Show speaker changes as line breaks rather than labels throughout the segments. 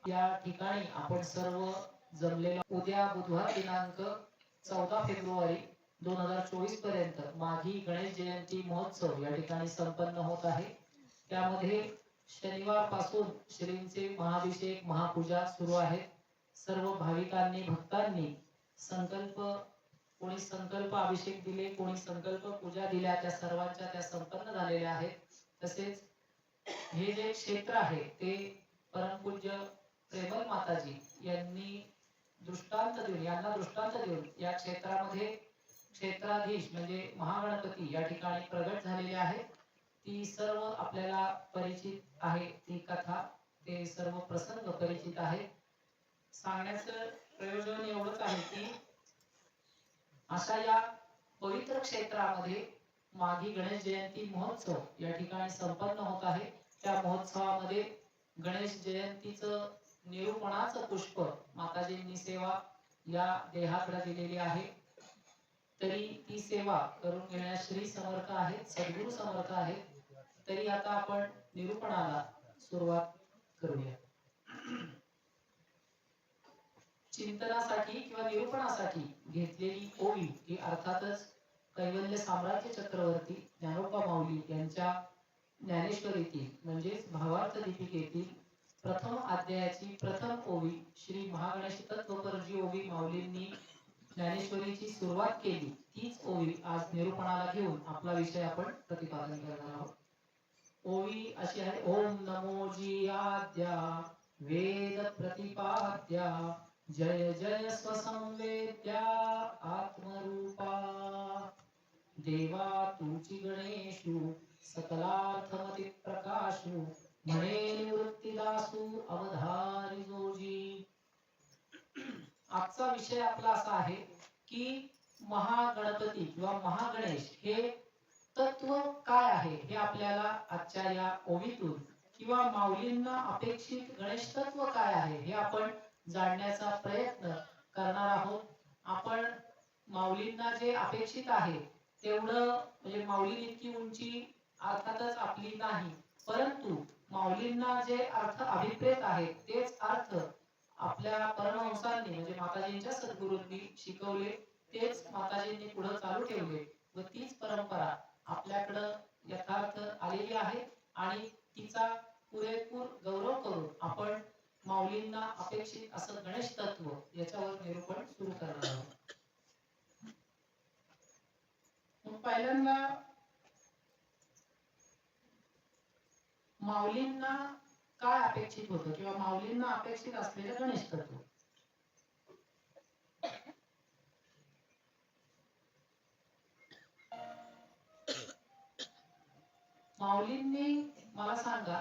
या ठिकाणी आपण सर्व जमलेलो उद्या बुधवार दिनांक 14 फेब्रुवारी 2024 पर्यंत माघी गणेश जयंती महोत्सव या ठिकाणी संपन्न होत आहे। त्यामध्ये शनिवार पासून श्रींचे महाभिषेक महापूजा सुरू आहे। सर्व भाविकांनी भक्तांनी संकल्प कोणी संकल्प अभिषेक दिले, कोणी संकल्प पूजा दिल्या, त्या सर्वांच्या त्या संपन्न झालेल्या आहेत। तसेच हे जे क्षेत्र आहे ते परमपूज्य प्रेमल माताजी यांनी दृष्टांत देऊन या क्षेत्रामध्ये क्षेत्राधीश म्हणजे महागणपती या ठिकाणी प्रगट झालेले आहेत। ती सर्व आपल्याला परिचित आहे, ती कथा ते सर्व प्रसंग परिचित आहेत। सांगण्याचं प्रयोजन एवढंच आहे की अशा या पवित्र क्षेत्रामध्ये माघी गणेश जयंती महोत्सव या ठिकाणी संपन्न होत आहे। त्या महोत्सवामध्ये गणेश जयंतीचं निरूपणाचं पुष्प माताजींनी सेवा या देहाकडे दिलेली आहे। तरी ती सेवा करून घेण्यास श्री समर्थ आहेत, सद्गुरू समर्थ आहेत। तरी आता आपण निरूपणाला सुरुवात करूया। चिंतनासाठी किंवा निरूपणासाठी घेतलेली ओवी ही अर्थातच कैवल्य साम्राज्य चक्रवर्ती ज्ञानोबा माऊली यांच्या ज्ञानेश्वरीतील म्हणजेच भावार्थ दीपिकेतील प्रथम अध्यायाची प्रथम ओवी श्री महागणेश तत्वपर जी ओवी माऊलींनी ज्ञानेश्वरीची सुरुवात केली, तीच ओवी आज निरूपणाला घेऊन आपला विषय आपण प्रतिपादन करणार आहोत। ओवी अशी आहे। ओम नमो जी आद्या वेद प्रतिपाद्या जय जय स्वसंवेद्या आत्मरूपा देवा तुझी गणेशु सकलार्थमती प्रकाशु म्हणे निवृत्तीदासु अवधारी जोजी। आजचा विषय आपला असा आहे की महागणपती किंवा महागणेश हे तत्व काय आहे हे आपल्याला आजच्या या ओवीतून किंवा माऊलींना अपेक्षित गणेश तत्व काय आहे हे आपण जाणण्याचा प्रयत्न करणार आहोत। आपण माऊलींना जे अपेक्षित आहे तेवढं म्हणजे माऊली इतकी उंची अर्थातच आपली नाही, परंतु माऊलींना जे अर्थ अभिप्रेत आहेत तेच अर्थ आपल्या परमहंसांनी म्हणजे माताजींच्या सद्गुरूंनी शिकवले, तेच माताजींनी पुढे चालू ठेवले व तीच परंपरा आपल्याकडे यथार्थ आलेली आहे आणि तिचा पुरेपूर गौरव करून आपण माऊलींना अपेक्षित असं गणेश तत्व याच्यावर निरूपण सुरू करणार आहोत। पहिल्यांदा माऊलींना काय अपेक्षित होतं किंवा माऊलींना अपेक्षित असलेलं गणेश तत्व। माऊलींनी मला सांगा,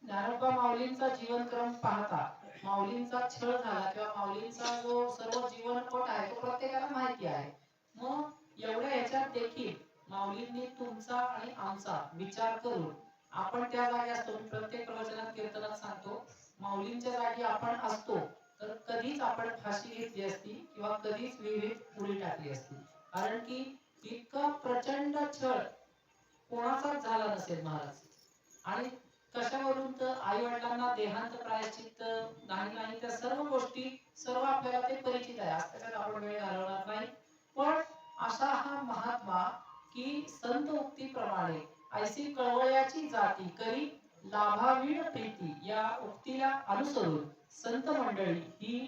ज्ञानोबा माऊलींचा जीवनक्रम पाहता माऊलींचा छळ झाला किंवा माऊलींचा जो सर्व जीवनपट आहे तो प्रत्येकाला माहिती आहे। मग एवढ्या ह्याच्यात देखील माऊलींनी तुमचा आणि आमचा विचार करून आपण त्या जागी असतो, प्रत्येक प्रवचनात कीर्तनात सांगतो, माऊलींच्या जागी आपण असतो तर कधीच आपण फाशी घेतली असती किंवा कधीच विहिरीत उडी टाकली असती। कारण की इतका प्रचंड छळ कोणाचाच झाला नसेल महाराज। आणि कशावरून तर आई वडिलांना देहांत प्रायश्चित्त नाही त्या सर्व गोष्टी सर्व आपल्याला ते परिचित आहे, त्याच्यात आपण वेळ घालवणार नाही। पण असा हा महात्मा की संत उक्तीप्रमाणे ऐसी कळवळ्याची जाती करी लाभावीण प्रीती या उक्तीला अनुसरून संत मंडळी ही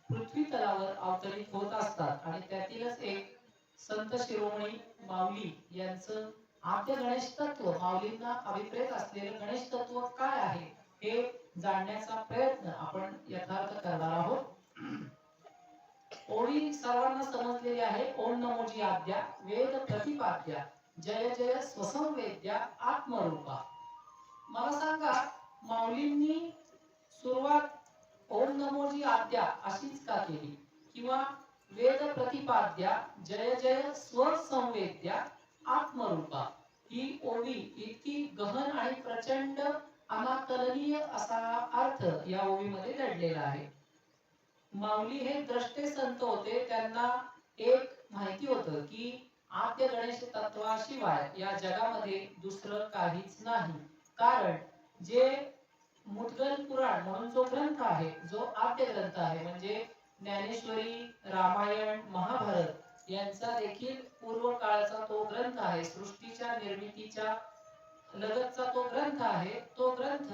पृथ्वी तलावर अवतरित होत असतात आणि त्यातीलच एक संत शिरोमणी माऊली यांचं आद्य गणेश तत्व माऊलींना अभिप्रेत असलेलं गणेश तत्व काय आहे हे जाणण्याचा प्रयत्न आपण यथार्थ करणार आहोत। ओवी सर्वांना समजलेली आहे। ओम नमो जी आद्या वेद प्रतिपाद्या जय जय स्वसंवेद्या आत्मरूपा। मला सांगा, माऊलींनी सुरुवात ओम नमो जी आद्या अशीच का केली किंवा वेद प्रतिपाद्या जय जय स्वसंवेद्या आत्मरूपा ही ओवी इतकी गहन आणि प्रचंड अनाकलनीय असा अर्थ या ओवीमध्ये दडलेला आहे। माऊली हे द्रष्टे संत होते, त्यांना एक माहिती होतं की आद्य गणेश तत्वाशिवाय या जगामध्ये दुसरं काहीच नाही। कारण जे मुद्गल पुराण म्हणून जो ग्रंथ आहे, जो आद्य ग्रंथ आहे, म्हणजे ज्ञानेश्वरी, रामायण, महाभारत यांचा देखील पूर्व काळचा तो ग्रंथ आहे. सृष्टीच्या निर्मितीच्या लगतचा तो ग्रंथ आहे. तो ग्रंथ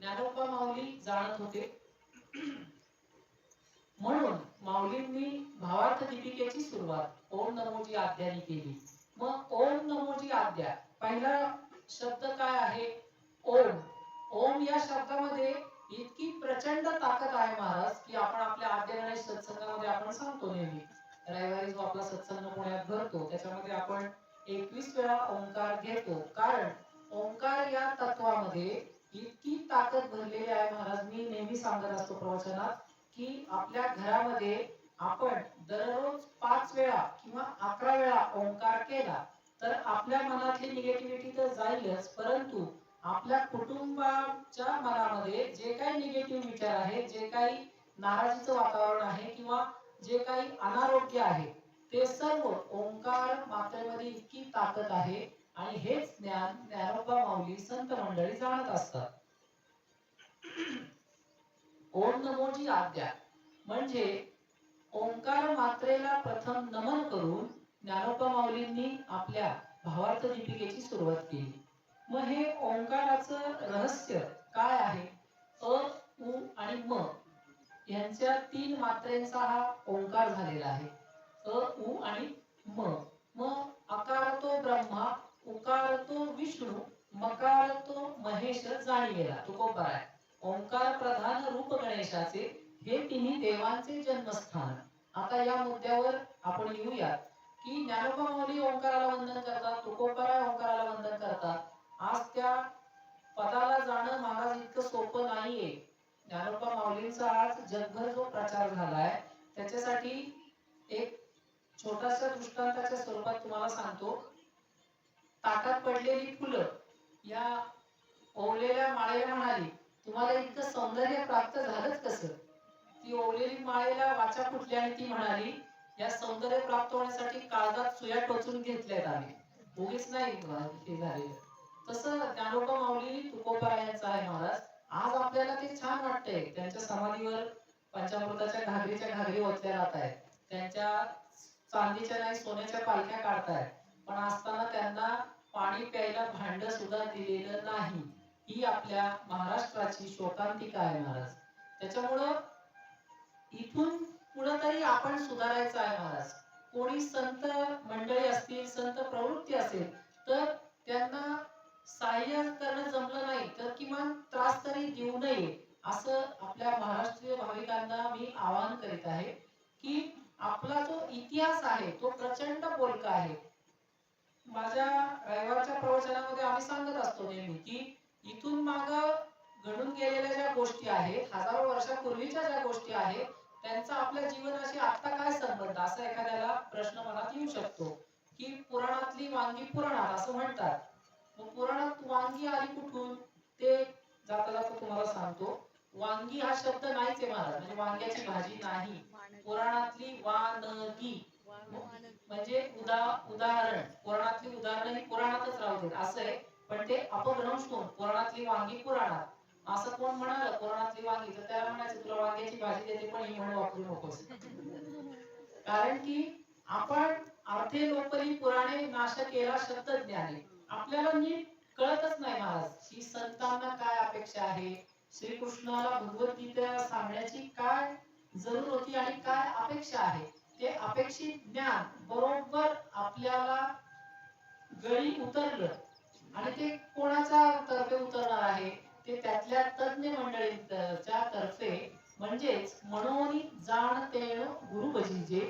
ज्ञानोबा माऊली जाणत होते. म्हणून माऊलींनी भावार्थ दीपिकेची सुरुवात ओम नमोजी आद्याने केली. मग ओम नमोजी आद्या, पहिला शब्द काय आहे? ओम. ओम या शब्दामध्ये इतकी प्रचंड ताकद आहे महाराज, की आपण आपल्या आद्य गणेश सत्संगामध्ये आपण सांगतो नेहमी. रविवारी जो आपला सत्संग पुण्यात भरतो त्याच्यामध्ये आपण 21 वेळा ओंकार घेतो. कारण ओंकार या तत्वामध्ये इतकी ताकद भरलेली आहे महाराज. मी नेहमी सांगत असतो प्रवचनात की आपल्या घरामध्ये आपण दररोज 5 वेळा किंवा 11 वेळा ओंकार केला तर आपल्या मनातली निगेटिव्हिटी तर जाईलच, परंतु आपल्या कुटुंबाच्या मनामध्ये जे काही निगेटिव्ह विचार आहे, जे काही नाराजीचं वातावरण आहे किंवा जे काही अनारोग्य आहे, ते सर्व ओंकार मात्रेमध्ये इतकी ताकद आहे. आणि हेच ज्ञान ज्ञानोबा माऊली संत मंडळी जाणत असतात. ओम नमोजी आद्या म्हणजे ओंकार मात्रेला प्रथम नमन करून ज्ञानोबा माऊलींनी आपल्या भावार्थ दीपिकेची सुरुवात केली. मग हे ओंकाराचं रहस्य काय आहे? अ, उ आणि म यांच्या 3 मात्रेंचा हा ओंकार झालेला आहे. अ, उ आणि म. मग अकार तो ब्रह्मा, उकार तो विष्णू, मकार तो महेश जाणिवेला तुकोबर आहे. ओंकार प्रधान रूप गणेशाचे, हे तिन्ही देवांचे जन्मस्थान. आता या मुद्द्यावर आपण येऊयात की ज्ञानोबा माऊली ओंकाराला वंदन करतात, तुकोबराय ओंकाराला वंदन करतात. आज त्या पदाला जाणं महाराज इतकं सोपं नाहीये. ज्ञानोबा माऊलींचा आज जगभर जो प्रचार झालाय त्याच्यासाठी एक छोटासा दृष्टांताच्या स्वरूपात तुम्हाला सांगतो. ताटात पडलेली फुलं या ओवलेल्या माळेला म्हणाली, तुम्हाला इतकं सौंदर्य प्राप्त झालंच कसं? ती ओवलेली माळेला वाचा फुटली आणि ती म्हणाली, या सौंदर्य प्राप्त होण्यासाठी काळजात सुया टोचून घेतल्यात आम्ही, उगीच नाही हे झालेलं. तसं ज्ञानोबा माऊली तुकोबरायांचं आहे महाराज. आज आपल्याला ते छान वाटतंय, त्यांच्या समाधीवर पंचामृताच्या घागरीच्या घागरी ओतल्या जात आहेत, त्यांच्या चांदीच्या नाही सोन्याच्या पालख्या काढतायत, पण असताना त्यांना पाणी प्यायला भांड सुद्धा दिलेलं नाही. ही आपल्या महाराष्ट्राची शोकांतिका आहे महाराज. त्याच्यामुळं इथून पुढे तरी आपण सुधारायचं आहे महाराज. कोणी संत मंडळी असतील, संत प्रवृत्ती असेल तर त्यांना सहाय्य करणं जमलं नाही तर किमान त्रास तरी देऊ नये, असं आपल्या महाराष्ट्रीय भाविकांना मी आवाहन करीत आहे. की आपला जो इतिहास आहे तो प्रचंड बोलका आहे. माझ्या रविवारच्या प्रवचनामध्ये आम्ही सांगत असतो नेहमी की इथून माग घडून गेलेल्या ज्या गोष्टी आहेत, हजारो वर्षापूर्वीच्या ज्या गोष्टी आहेत, त्यांचा आपल्या जीवनाशी आता काय संबंध, असा एखाद्याला प्रश्न मनात येऊ शकतो. की पुराणातली वांगी पुराणात असं म्हणतात. मग पुराणात वांगी आली कुठून ते जाता जाता तुम्हाला सांगतो. वांगी हा शब्द नाहीच आहे महाराज, म्हणजे वांग्याची भाजी नाही. पुराणातली वानगी म्हणजे उदाहरण, पुराणातली उदाहरण ही पुराणातच राहू देत असं आहे. पण ते अपभ्रंश होऊन पुराणातली वांगी पुराणात असं कोण म्हणाल पुराणातली वांगी तर त्याला म्हणायचं तुला वांग्याची भाजी देते पण ही म्हण वापरू नकोस. कारण की आपण अर्थे लोकली पुराणे नाश केला शब्द ज्ञाने, आपल्याला नीट कळतच नाही महाराज की संतांना काय अपेक्षा आहे, श्रीकृष्णाला भगवद्गीता सांगण्याची काय जरूर होती आणि काय अपेक्षा आहे. ते अपेक्षित ज्ञान बरोबर आपल्याला गळी उतरलं आणि ते कोणाच्या तर्फे उतरणार आहे, ते त्यातल्या तज्ञ मंडळींच्या तर्फे, म्हणजेच मनोनी जाणतेण गुरु भजिजे,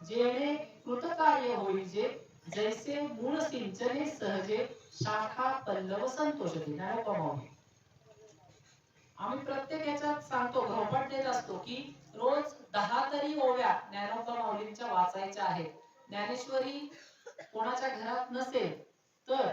जेणे कृतकार्य होईजे, जैसे मूळ सिंचने सहजे, शाखा पल्लव संतोषते. ज्ञानोबा माऊली. आम्ही प्रत्येक याच्यात सांगतो, गृहपाठ देत असतो की रोज 10 तरी ओव्या ज्ञानोबा माऊलींच्या वाचायच्या आहेत. ज्ञानेश्वरी कोणाच्या घरात नसेल तर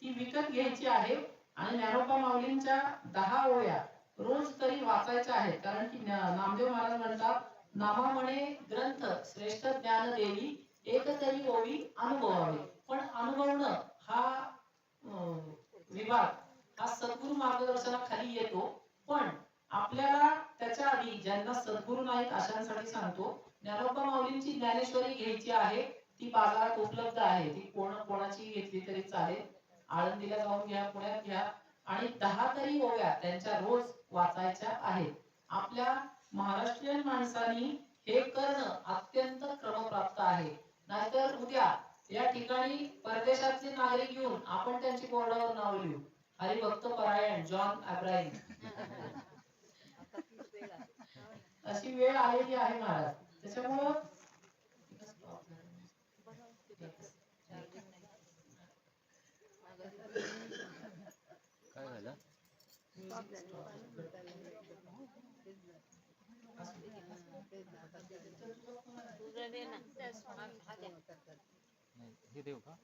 ती विकत घ्यायची आहे आणि ज्ञानोबा माऊलींच्या 10 ओव्या रोज तरी वाचायच्या आहेत. कारण की नामदेव महाराज म्हणतात, नामा म्हणे ग्रंथ श्रेष्ठ ज्ञान देवी, एक तरी ओवी अनुभवावे. पण अनुभवणं हा विभाग हा सद्गुरू मार्गदर्शनाखाली येतो. पण आपल्याला त्याच्या आधी ज्यांना सद्गुरू नाहीत अशांसाठी सांगतो, ज्ञानोबा माऊलींची ज्ञानेश्वरी घ्यायची आहे, ती बाजारात उपलब्ध आहे. ती कोणाची घेतली तरी चालेल. आळंदीला जाऊन घ्या, पुण्यात घ्या, आणि 10 तरी ओव्या त्यांच्या रोज वाचायच्या आहेत. आपल्या महाराष्ट्रीयन माणसांनी हे करणं अत्यंत क्रमप्राप्त आहे. नाहीतर उद्या या ठिकाणी परदेशातले नागरिक येऊन आपण त्यांची बोर्डावर नाव लिहू, हरिभक्त परायण जॉन अब्राहिम. अशी वेळ आलेली आहे महाराज. त्याच्यामुळं
काय झालं? हे देऊ का?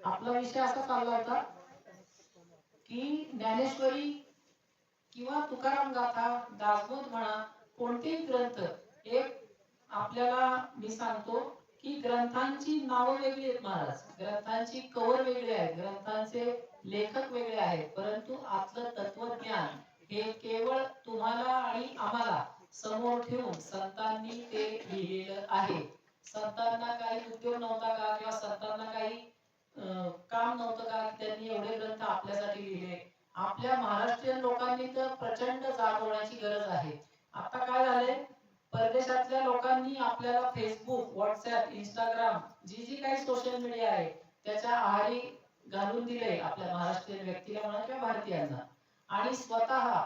आपला विषय असा चालला होता की ज्ञानेश्वरी किंवा तुकाराम गाथा, दासबोध म्हणा, कोणतेही ग्रंथ, एक आपल्याला मी सांगतो की ग्रंथांची नावं वेगळी आहेत महाराज, ग्रंथांची कवर वेगळी आहे, ग्रंथांचे लेखक वेगळे आहेत, परंतु आतलं तत्वज्ञान हे केवळ तुम्हाला आणि आम्हाला समोर ठेवून संतांनी ते लिहिलेलं आहे. संतांना काही उद्योग नव्हता का, किंवा संतांना काही काम नव्हतं का त्यांनी एवढे ग्रंथ आपल्यासाठी लिहिले? आपल्या महाराष्ट्रीयन लोकांनी तर प्रचंड जाग होण्याची गरज आहे. आता काय झाले, परदेशातल्या लोकांनी आपल्याला फेसबुक, व्हॉट्सअप, इंस्टाग्राम, जी जी काही सोशल मीडिया आहे त्याच्या आहारी घालून दिले आपल्या महाराष्ट्रीयन व्यक्तीला म्हणा किंवा भारतीयांना, आणि स्वतः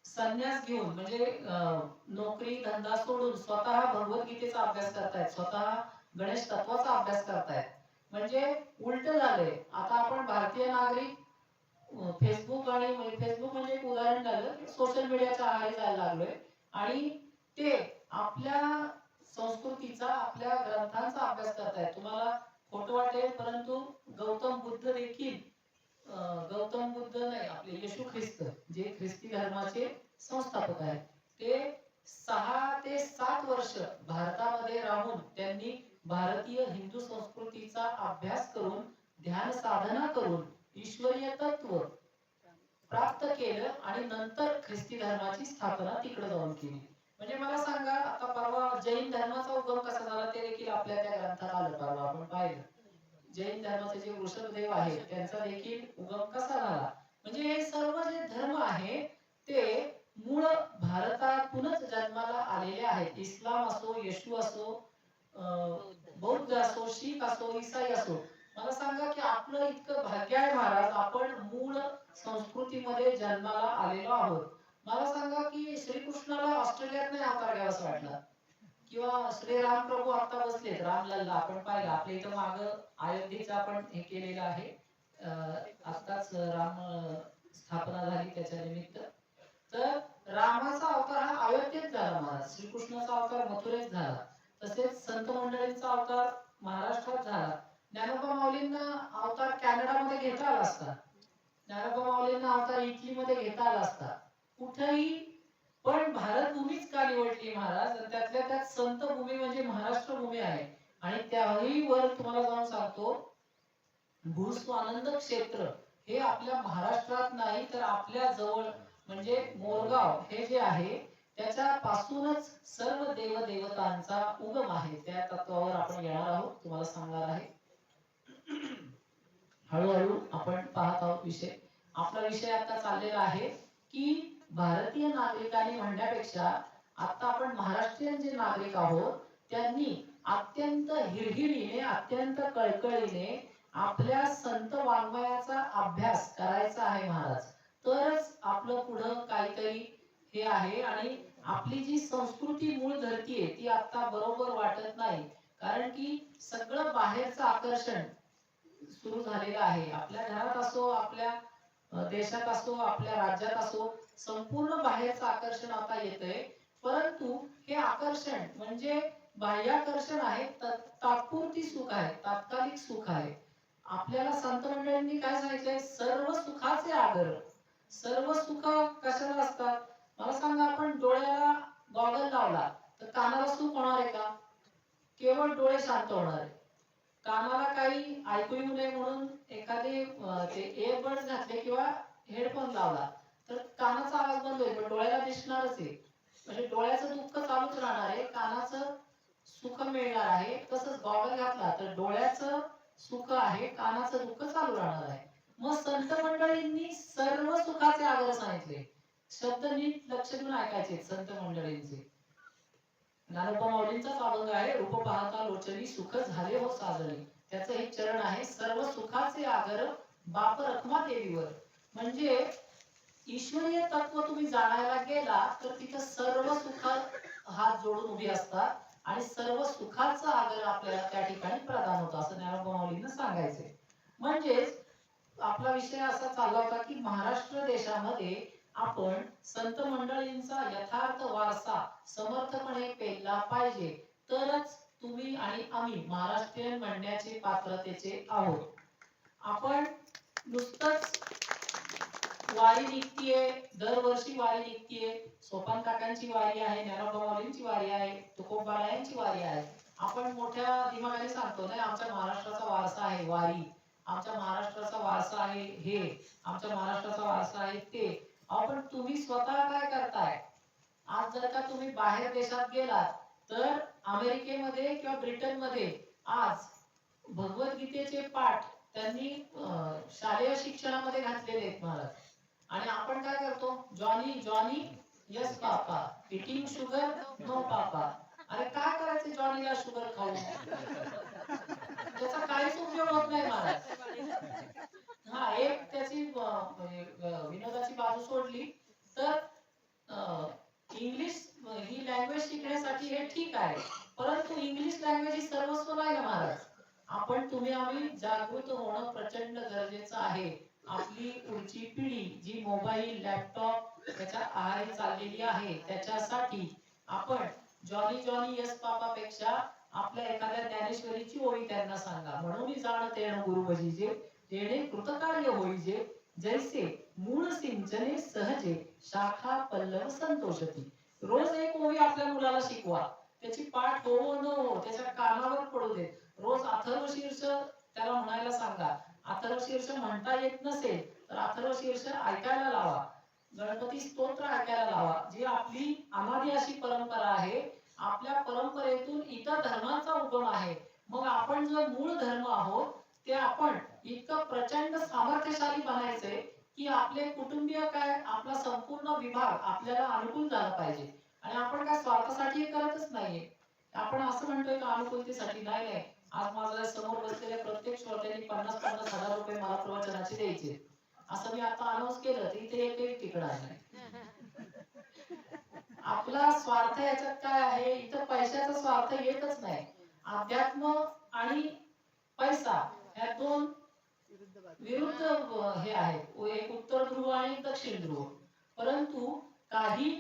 संन्यास घेऊन म्हणजे नोकरी धंदा सोडून स्वतः भगवद्गीतेचा अभ्यास करतायत, स्वतः गणेश तत्वाचा अभ्यास करतायत. म्हणजे उलट झालंय. आता आपण भारतीय नागरिक फेसबुक म्हणजे एक उदाहरण झालं, सोशल मीडियाच्या आहारी जायला लागलोय, आणि ते आपल्या संस्कृतीचा, आपल्या ग्रंथांचा अभ्यास करतायत. तुम्हाला खोटं वाटेल, परंतु गौतम बुद्ध देखील, गौतम बुद्ध नाही, आपले येशू ख्रिस्त, जे ख्रिस्ती धर्माचे संस्थापक आहेत, ते 6 ते 7 वर्ष भारतामध्ये राहून त्यांनी भारतीय हिंदू संस्कृतीचा अभ्यास करून, ध्यान साधना करून ईश्वरीय तत्व प्राप्त केलं, आणि नंतर ख्रिस्ती धर्माची स्थापना तिकडे जाऊन केली. म्हणजे मला सांगा, आता परवा जैन धर्माचा उगम कसा झाला ते देखील आपल्या त्या ग्रंथात आलं, परवा आपण पाहिलं. जैन धर्माचे जे वृषभदेव आहेत त्यांचा देखील उगम कसा झाला. म्हणजे हे सर्व जे धर्म आहे ते मूळ भारतातूनच जन्माला आलेले आहेत. इस्लाम असो, येशू असो, बौद्ध असो, शीख असो, ईसाई असो, मला सांगा की आपलं इतकं भाग्य आहे महाराज, आपण मूळ संस्कृतीमध्ये जन्माला आलेलो आहोत. मला सांगा की श्रीकृष्णाला ऑस्ट्रेलियात नाही अवतार घ्यावासा वाटला, किंवा श्रीराम प्रभू आता बसलेत रामलल्ला, आपण पाहिलं आपल्या इथं माग अयोध्येचं आपण हे केलेलं आहे, आताच राम स्थापना झाली त्याच्या निमित्त. तर रामाचा अवतार हा अयोध्येत झाला महाराज, श्रीकृष्णाचा अवतार मथुरेत झाला, तसेच संत मंडळींचा अवतार महाराष्ट्रात झाला. ज्ञानोबा माऊलींना अवतार कॅनडामध्ये घेता आला असता, ज्ञानोबा माऊलींना अवतार इटलीमध्ये घेता आला असता, कुठेही, पण भारत भूमीच का निवडली महाराज? त्यातल्या त्यात संत भूमी म्हणजे महाराष्ट्र भूमी आहे. आणि त्याही वर तुम्हाला जाऊन सांगतो, भूस्वानंद क्षेत्र हे आपल्या महाराष्ट्रात नाही तर आपल्या जवळ म्हणजे मोरगाव हे जे आहे त्याच्यापासूनच सर्व देवदेवतांचा उगम आहे. त्या तत्वावर आपण येणार आहोत, तुम्हाला सांगणार आहे. हळूहळू आपण पाहत आहोत विषय. आपला विषय आता चाललेला आहे की भारतीय नागरिकांनी म्हणण्यापेक्षा आता आपण महाराष्ट्रीयन जे नागरिक आहोत त्यांनी अत्यंत हिरहिरीने, अत्यंत कळकळीने आपल्या संत वाङ्मयाचा अभ्यास करायचा आहे महाराज. तरच आपलं पुढं काहीतरी हे आहे. आणि आपली जी संस्कृती मूळ धरती आहे ती आता बरोबर वाटत नाही, कारण की सगळं बाहेरचं आकर्षण सुरू झालेलं आहे. आपल्या घरात असो, आपल्या देशात असो, आपल्या राज्यात असो, संपूर्ण बाहेरचं आकर्षण आता येतंय. परंतु हे आकर्षण म्हणजे बाह्याकर्षण आहे, तात्पुरती सुख आहे, तात्कालिक सुख आहे. आपल्याला संत मंडळींनी काय सांगितलंय? सर्व सुखाचे आगर. सर्व सुख कशाला असतात? मला सांगा, आपण डोळ्याला गॉगल लावला तर कानाला सुख होणार आहे का? केवळ डोळे शांत होणार आहे. कानाला काही ऐकू येऊ नये म्हणून एखादे ते इयरबड्स घातले किंवा हेडफोन लावला तर कानाचा आवाज बंद होईल, पण डोळ्याला दिसणारच आहे. म्हणजे डोळ्याचं दुःख चालूच राहणार आहे, कानाचं सुख मिळणार आहे. तसंच गॉगल घातला तर डोळ्याचं सुख आहे, कानाचं दुःख चालू राहणार आहे. मग संत मंडळींनी सर्व सुखाचे आगर सांगितले. शब्द नीट लक्ष देऊन ऐकायचे संत मंडळींचे. ज्ञानोबा माऊलींचाच अभंग आहे, रूप पाहता लोचनी सुख झाले हो साजणी. त्याचं एक चरण आहे, सर्व सुखाचे आगर बाप रखमा देवीवर. म्हणजे ईश्वरीय तत्व तुम्ही जाणायला गेला तर तिथं सर्व सुख हात जोडून उभी असतात आणि सर्व सुखाचा आगर आपल्याला त्या ठिकाणी प्रदान होतो, असं ज्ञानोबा माऊलींना सांगायचंय. म्हणजेच आपला विषय असा चालला होता की महाराष्ट्र देशामध्ये आपण संत मंडळींचा यथार्थ वारसा समर्थपणे पेलला पाहिजे, तरच तुम्ही आणि आम्ही महाराष्ट्रीयन म्हणण्याचे पात्रतेचे आहोत. आपण नुसतंच वारी निघतीये, दरवर्षी वारी निघतीये, सोपान काकांची वारी आहे, ज्ञानोबा माऊलींची वारी आहे, तुकोबारायांची वारी आहे. आपण मोठ्या दिमागाने सांगतो नाही, आमच्या महाराष्ट्राचा वारसा आहे वारी, आमच्या महाराष्ट्राचा वारसा आहे हे, आमच्या महाराष्ट्राचा वारसा आहे ते. पण तुम्ही स्वतः काय करताय? आज जर का तुम्ही बाहेर देशात गेलात तर अमेरिकेमध्ये किंवा ब्रिटनमध्ये आज भगवद्गीतेचे पाठ त्यांनी शालेय शिक्षणामध्ये घातलेले आहेत महाराज. आणि आपण काय करतो? Johnny Johnny yes papa, eating sugar no papa. अरे काय करायचं जॉनीला शुगर खाऊन? त्याचा काहीच उपयोग होत नाही महाराज. हा, एक त्याची विनोदाची बाजू सोडली तर इंग्लिश ही लँग्वेज शिकण्यासाठी हे ठीक आहे, परंतु इंग्लिश लँग्वेज ही सर्वस्व नाही ना महाराज. आपण तुम्ही आम्ही जागृत होणं प्रचंड गरजेचं आहे. आपली पुढची पिढी जी मोबाईल लॅपटॉप त्याच्या आहारी चाललेली आहे, त्याच्यासाठी आपण जॉनी जॉनी यस पापा पेक्षा आपल्या एखाद्या ज्ञानेश्वरीची ओळी त्यांना सांगा. म्हणून जाण तेण गुरु भजीजे, तेणे कृतकार्य होईजे, जैसे मूळ सिंचने सहजे, शाखा पल्लव संतोषती. रोज एक ओवी आपल्या मुलाला शिकवा. त्याची पाठ हो न हो त्याच्या कानावर पडू दे. रोज अथर्व शीर्ष त्याला म्हणायला सांगा. अथर्व शीर्ष म्हणता येत नसेल तर अथर्व शीर्ष ऐकायला लावा. गणपती स्तोत्र ऐकायला लावा. जी आपली अनादी अशी परंपरा आहे, आपल्या परंपरेतून इतर धर्मांचा उगम आहे. मग आपण जो मूळ धर्म आहोत ते आपण इतकं प्रचंड सामर्थ्यशाली बनायचंय की आपले कुटुंबीय काय, आपला संपूर्ण विभाग आपल्याला अनुकूल झाला पाहिजे. आणि आपण काय स्वार्थासाठी करतच नाहीये. आपण असं म्हणतोय का अनुकूलतेसाठी? नाही नाही. आज माझ्या समोर बसलेल्या प्रत्येक श्रोत्यांनी 50-50 हजार रुपये मला प्रवचनाचे द्यायचे, असं मी आता अनाउन्स केलं तर इथे एकही टिकणार नाही. आपला स्वार्थ याच्यात काय आहे? इथं पैशाचा स्वार्थ येतच नाही. अध्यात्म आणि पैसा या दोन विरुद्ध हे आहेत, एक उत्तर ध्रुव आणि दक्षिण ध्रुव. परंतु काही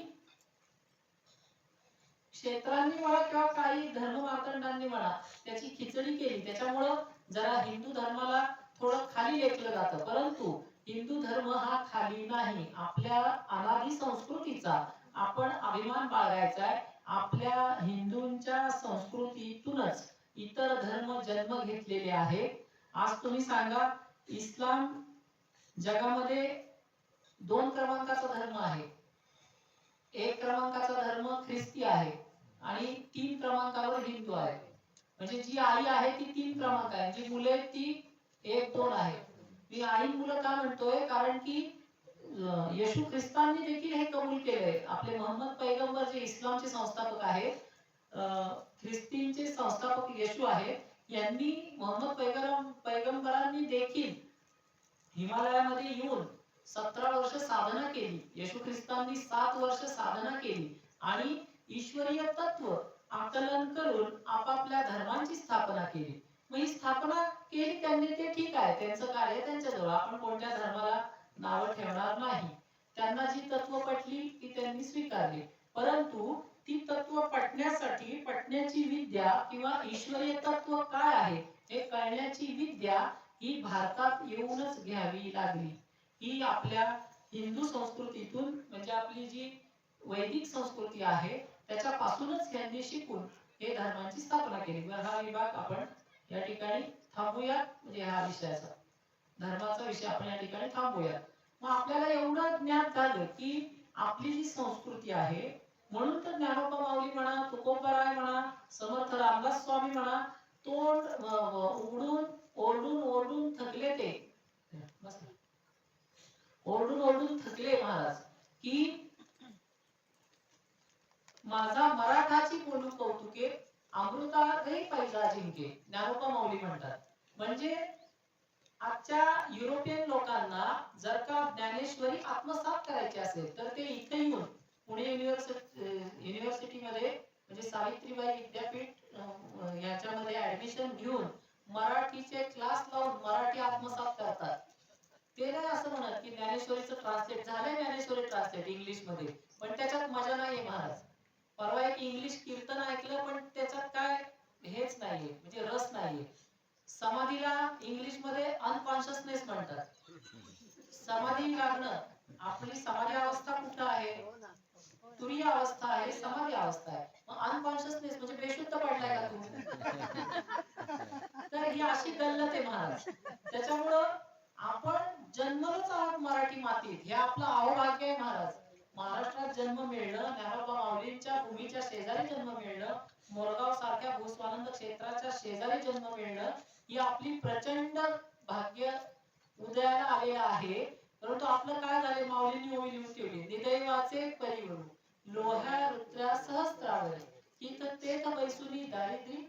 क्षेत्रांनी म्हणा किंवा काही धर्म मार्तंडांनी म्हणा त्याची खिचडी केली, त्याच्यामुळं जरा हिंदू धर्माला थोडं खाली लेखलं जातं. परंतु हिंदू धर्म हा खाली नाही. आपल्या अनादी संस्कृतीचा आपण अभिमान बाळगायचा आहे. आपल्या हिंदूंच्या संस्कृतीतूनच इतर धर्म जन्म घेतलेले आहेत. आज तुम्ही सांगा, इस्लाम जगामध्ये 2 क्रमांकाचा धर्म आहे. 1 क्रमांकाचा धर्म ख्रिस्ती आहे आणि 3 क्रमांकावर हिंदू आहे. म्हणजे जी आई आहे ती 3 क्रमांक आहे, जी मुले ती 1-2 आहे. मी आई मुलं का म्हणतोय? कारण की येशू ख्रिस्तांनी देखील हे कबूल केलंय. आपले मोहम्मद पैगंबर जे इस्लामचे संस्थापक आहेत, ख्रिस्तींचे संस्थापक येशू आहेत, यांनी मोहम्मद पैगंबरांनी देखील हिमालयामध्ये येऊन 17 वर्ष साधना केली. येशू ख्रिस्तांनी 7 वर्ष साधना केली आणि ईश्वरीय तत्व आकलन करून आपापल्या धर्मांची स्थापना केली. मग ही स्थापना केली त्यांनी, ते ठीक आहे, त्यांचं कार्य त्यांच्याजवळ. आपण कोणत्या धर्माला नाव ठेवणार नाही. त्यांना जी तत्व पटली ती त्यांनी स्वीकारली. परंतु ती तत्व पटण्यासाठी पटण्याची विद्या किंवा ईश्वरीय तत्व काय आहे हे कळण्याची विद्या ही भारतात येऊनच घ्यावी लागली. ही आपल्या हिंदू संस्कृतीतून म्हणजे आपली जी वैदिक संस्कृती आहे त्याच्यापासूनच यांनी शिकून हे धर्मांची स्थापना केली. बरं, हा विभाग आपण या ठिकाणी थांबूया. म्हणजे हा विषयाचा धर्माचा विषय आपण या ठिकाणी थांबूया. मग आपल्याला एवढं ज्ञान झालं की आपली जी संस्कृती आहे, म्हणून तर ज्ञानोबा माऊली म्हणा, तुकोबाराय म्हणा, समर्थ रामदास स्वामी म्हणा, तोंड उघडून ओरडून ओरडून थकले ते. ओरडून ओरडून थकले महाराज की माझा मराठाची बोलू कौतुके अमृतातही पैजा जिंके. ज्ञानोबा माऊली म्हणतात. म्हणजे आजच्या युरोपियन लोकांना जर का ज्ञानेश्वरी आत्मसात करायची असेल तर ते इथे येऊन पुणे युनिव्हर्सिटीमध्ये म्हणजे सावित्रीबाई विद्यापीठ याच्यामध्ये ऍडमिशन घेऊन मराठीचे क्लास लावून मराठी आत्मसात करतात. ते नाही असं म्हणत की ज्ञानेश्वरीचं ट्रान्सलेट झालंय, ज्ञानेश्वरी ट्रान्सलेट इंग्लिश मध्ये, पण त्याच्यात मजा नाहीये महाराज. परवा एक इंग्लिश कीर्तन ऐकलं पण त्याच्यात काय हेच नाहीये, म्हणजे रस नाहीये. समाधीला इंग्लिश मध्ये अनकॉन्शियसनेस म्हणतात. समाधी लागणं, आपली समाधी अवस्था कुठं आहे? तुरीय अवस्था आहे, समाधी अवस्था आहे. मग अनकॉन्शियसनेस म्हणजे बेशुद्ध पडलाय का तू? तर ही अशी गल्लत आहे महाराज. त्याच्यामुळं आपण जन्मलोच आहोत मराठी मातीत, हे आपलं अहोभाग्य आहे महाराज. महाराष्ट्रात जन्म मिळणं, ज्ञानोबा माऊलींच्या भूमीच्या शेजारी जन्म मिळणं, मोरगाव सारख्या भूस्वानंद क्षेत्राच्या शेजारी जन्म मिळणं ही आपली प्रचंड भाग्य उदयाला आलेलं आहे. परंतु आपलं काय झाले, माऊलींनी ओवी लिहून ठेवली, निदैवाचे परिवरून लोह्या रुद्रा सहस्त्रावरी की तेथ बैसुनी दारिद्री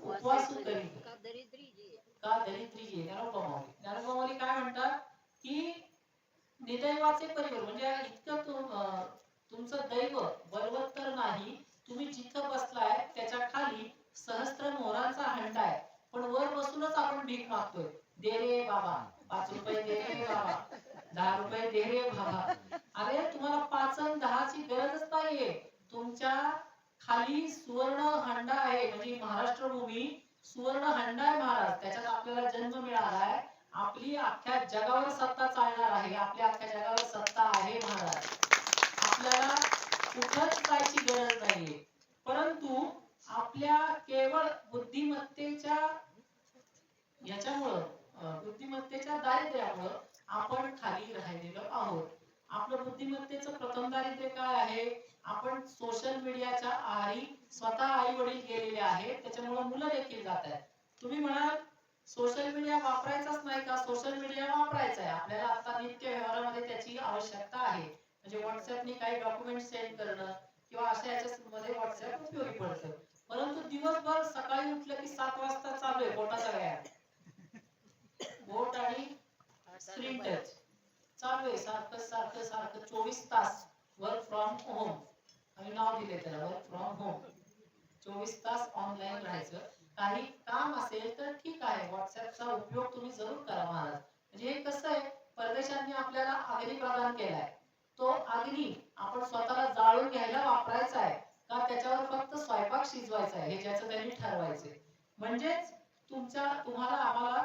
उपवासू करी का दरिद्री जी. ज्ञानोबा माऊली काय म्हणतात की निदैवाचे परिवर म्हणजे इतकं तुमचं दैव बलवत्तर नाही. तुम्ही जिथं बसलाय त्याच्या खाली सहस्त्र मोरांचा हंडा आहे, पण वर बसूनच आपण भीक मागतोय. दे रे बाबा 5 रुपये, दे रे बाबा 10 रुपये, दे रे बाबा. अरे तुम्हाला 5 आणि 10 ची गरजच नाहीये. तुमच्या खाली सुवर्ण हंडा आहे, म्हणजे महाराष्ट्र भूमी सुवर्ण हंडा आहे महाराज. त्याच्यात आपल्याला जन्म मिळालाय. आपली अख्ख्या जगावर सत्ता चालणार आहे, आपल्या अख्ख्या जगावर सत्ता आहे महाराज. आपल्याला कुठंच जायची गरज नाहीये. परंतु आपल्या केवळ बुद्धिमत्तेच्या याच्यामुळं बुद्धिमत्तेच्या दारिद्र्यामुळं आपण खाली राहिलेलो आहोत. आपलं बुद्धिमत्तेचं प्रथम दारिद्र्य काय आहे? आपण सोशल मीडियाच्या आहारी स्वतः आई वडील गेलेले आहेत, त्याच्यामुळे मुलं देखील जात आहेत. तुम्ही म्हणाल सोशल मीडिया वापरायचाच नाही का? सोशल मीडिया वापरायचा आहे आपल्याला. आता नित्य व्यवहारामध्ये त्याची आवश्यकता आहे. म्हणजे व्हॉट्सअपने काही डॉक्युमेंट सेंड करणं किंवा अशा याच्यामध्ये व्हॉट्सअप उपयोगी पडतं. परंतु दिवसभर सकाळी उठलं की 7 वाजता चालू आहे बोटाचा व्यायाम, बोट आणि स्क्रीन टच चालू आहे सारखं सारखं सारखं 24 तास. वर्क फ्रॉम होम आम्ही नाव दिले त्याला, वर्क फ्रॉम होम. 24 तास ऑनलाईन राहायचं. काही काम असेल तर ठीक आहे, व्हॉट्सअपचा उपयोग तुम्ही जरूर करा महाराज. म्हणजे हे कसं आहे, परदेशांनी आपल्याला अग्नी प्रदान केलाय. तो अग्नी आपण स्वतःला जाळून घ्यायला वापरायचा आहे का त्याच्यावर फक्त स्वयंपाक शिजवायचा आहे, हे ज्याचं त्यांनी ठरवायचंय. म्हणजेच तुम्हाला आम्हाला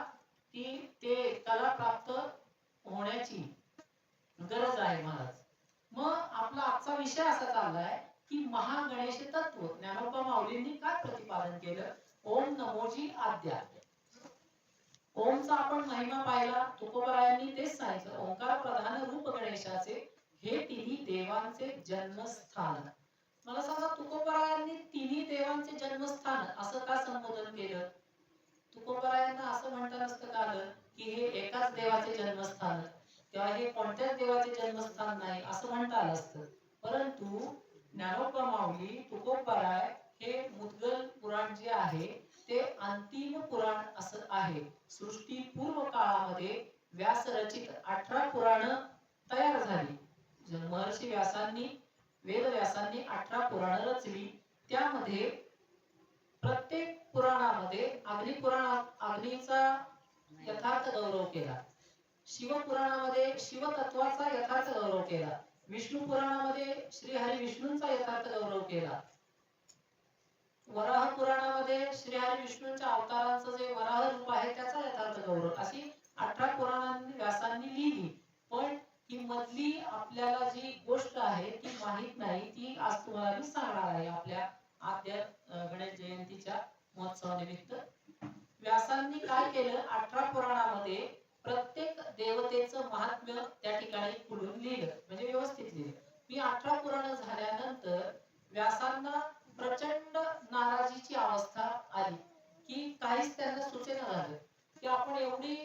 ती ते कला प्राप्त होण्याची गरज आहे महाराज. मग आपला आजचा विषय असा चाललाय की महागणेश तत्व ज्ञानोबा माऊलींनी काय प्रतिपादन केलं. ओम नमोजी आद्या. ओमचा आपण महिमा पाहिला. तुकोबरायांनी तेच सांगितलं, ओंकार प्रधान रूप गणेशाचे हे तिन्ही देवांचे जन्मस्थान. मला सांगा, तुकोबरायांनी तिन्ही देवांचे जन्मस्थान असं का संबोधन केलं? तुकोबरायांना असं म्हणता नसतं का आलं की हे एकाच देवाचे जन्मस्थान, तेव्हा हे कोणत्याच देवाचे जन्मस्थान नाही असं म्हणता आलं असतं. परंतु ज्ञानोबा माऊली तुकोबराय हे मुद्गल पुराण जे आहे ते अंतिम पुराण असं आहे. सृष्टी पूर्व काळामध्ये व्यास रचित 18 पुराण तयार झाली. महर्षी व्यासांनी वेदव्यासांनी 18 पुराण रचली. त्यामध्ये प्रत्येक पुराणामध्ये अग्नीचा यथार्थ गौरव केला. शिवपुराणामध्ये शिवतत्वाचा यथार्थ गौरव केला. विष्णू पुराणामध्ये श्रीहरी विष्णूंचा यथार्थ गौरव केला. वराह पुराणामध्ये श्रीहरी विष्णूंच्या अवतारांचं जे वराह रूप आहे त्याचा यथार्थ गौरव, अशी 18 पुराणांनी व्यासांनी लिहिली. पण ही मधली आपल्याला जी गोष्ट आहे ती माहित नाही, ती आज तुम्हाला मी सांगणार आहे आपल्या आद्य गणेश जयंतीच्या महोत्सवानिमित्त. व्यासांनी काय केलं, 18 पुराणामध्ये प्रत्येक देवतेचं महात्म्य त्या ठिकाणी पुढून लिहिलं, म्हणजे व्यवस्थित लिहिलं. मी 18 पुराण झाल्यानंतर व्यासांना प्रचंड नाराजीची अवस्था आली, की काहीच त्यांना सुचेना झालं की आपण एवढी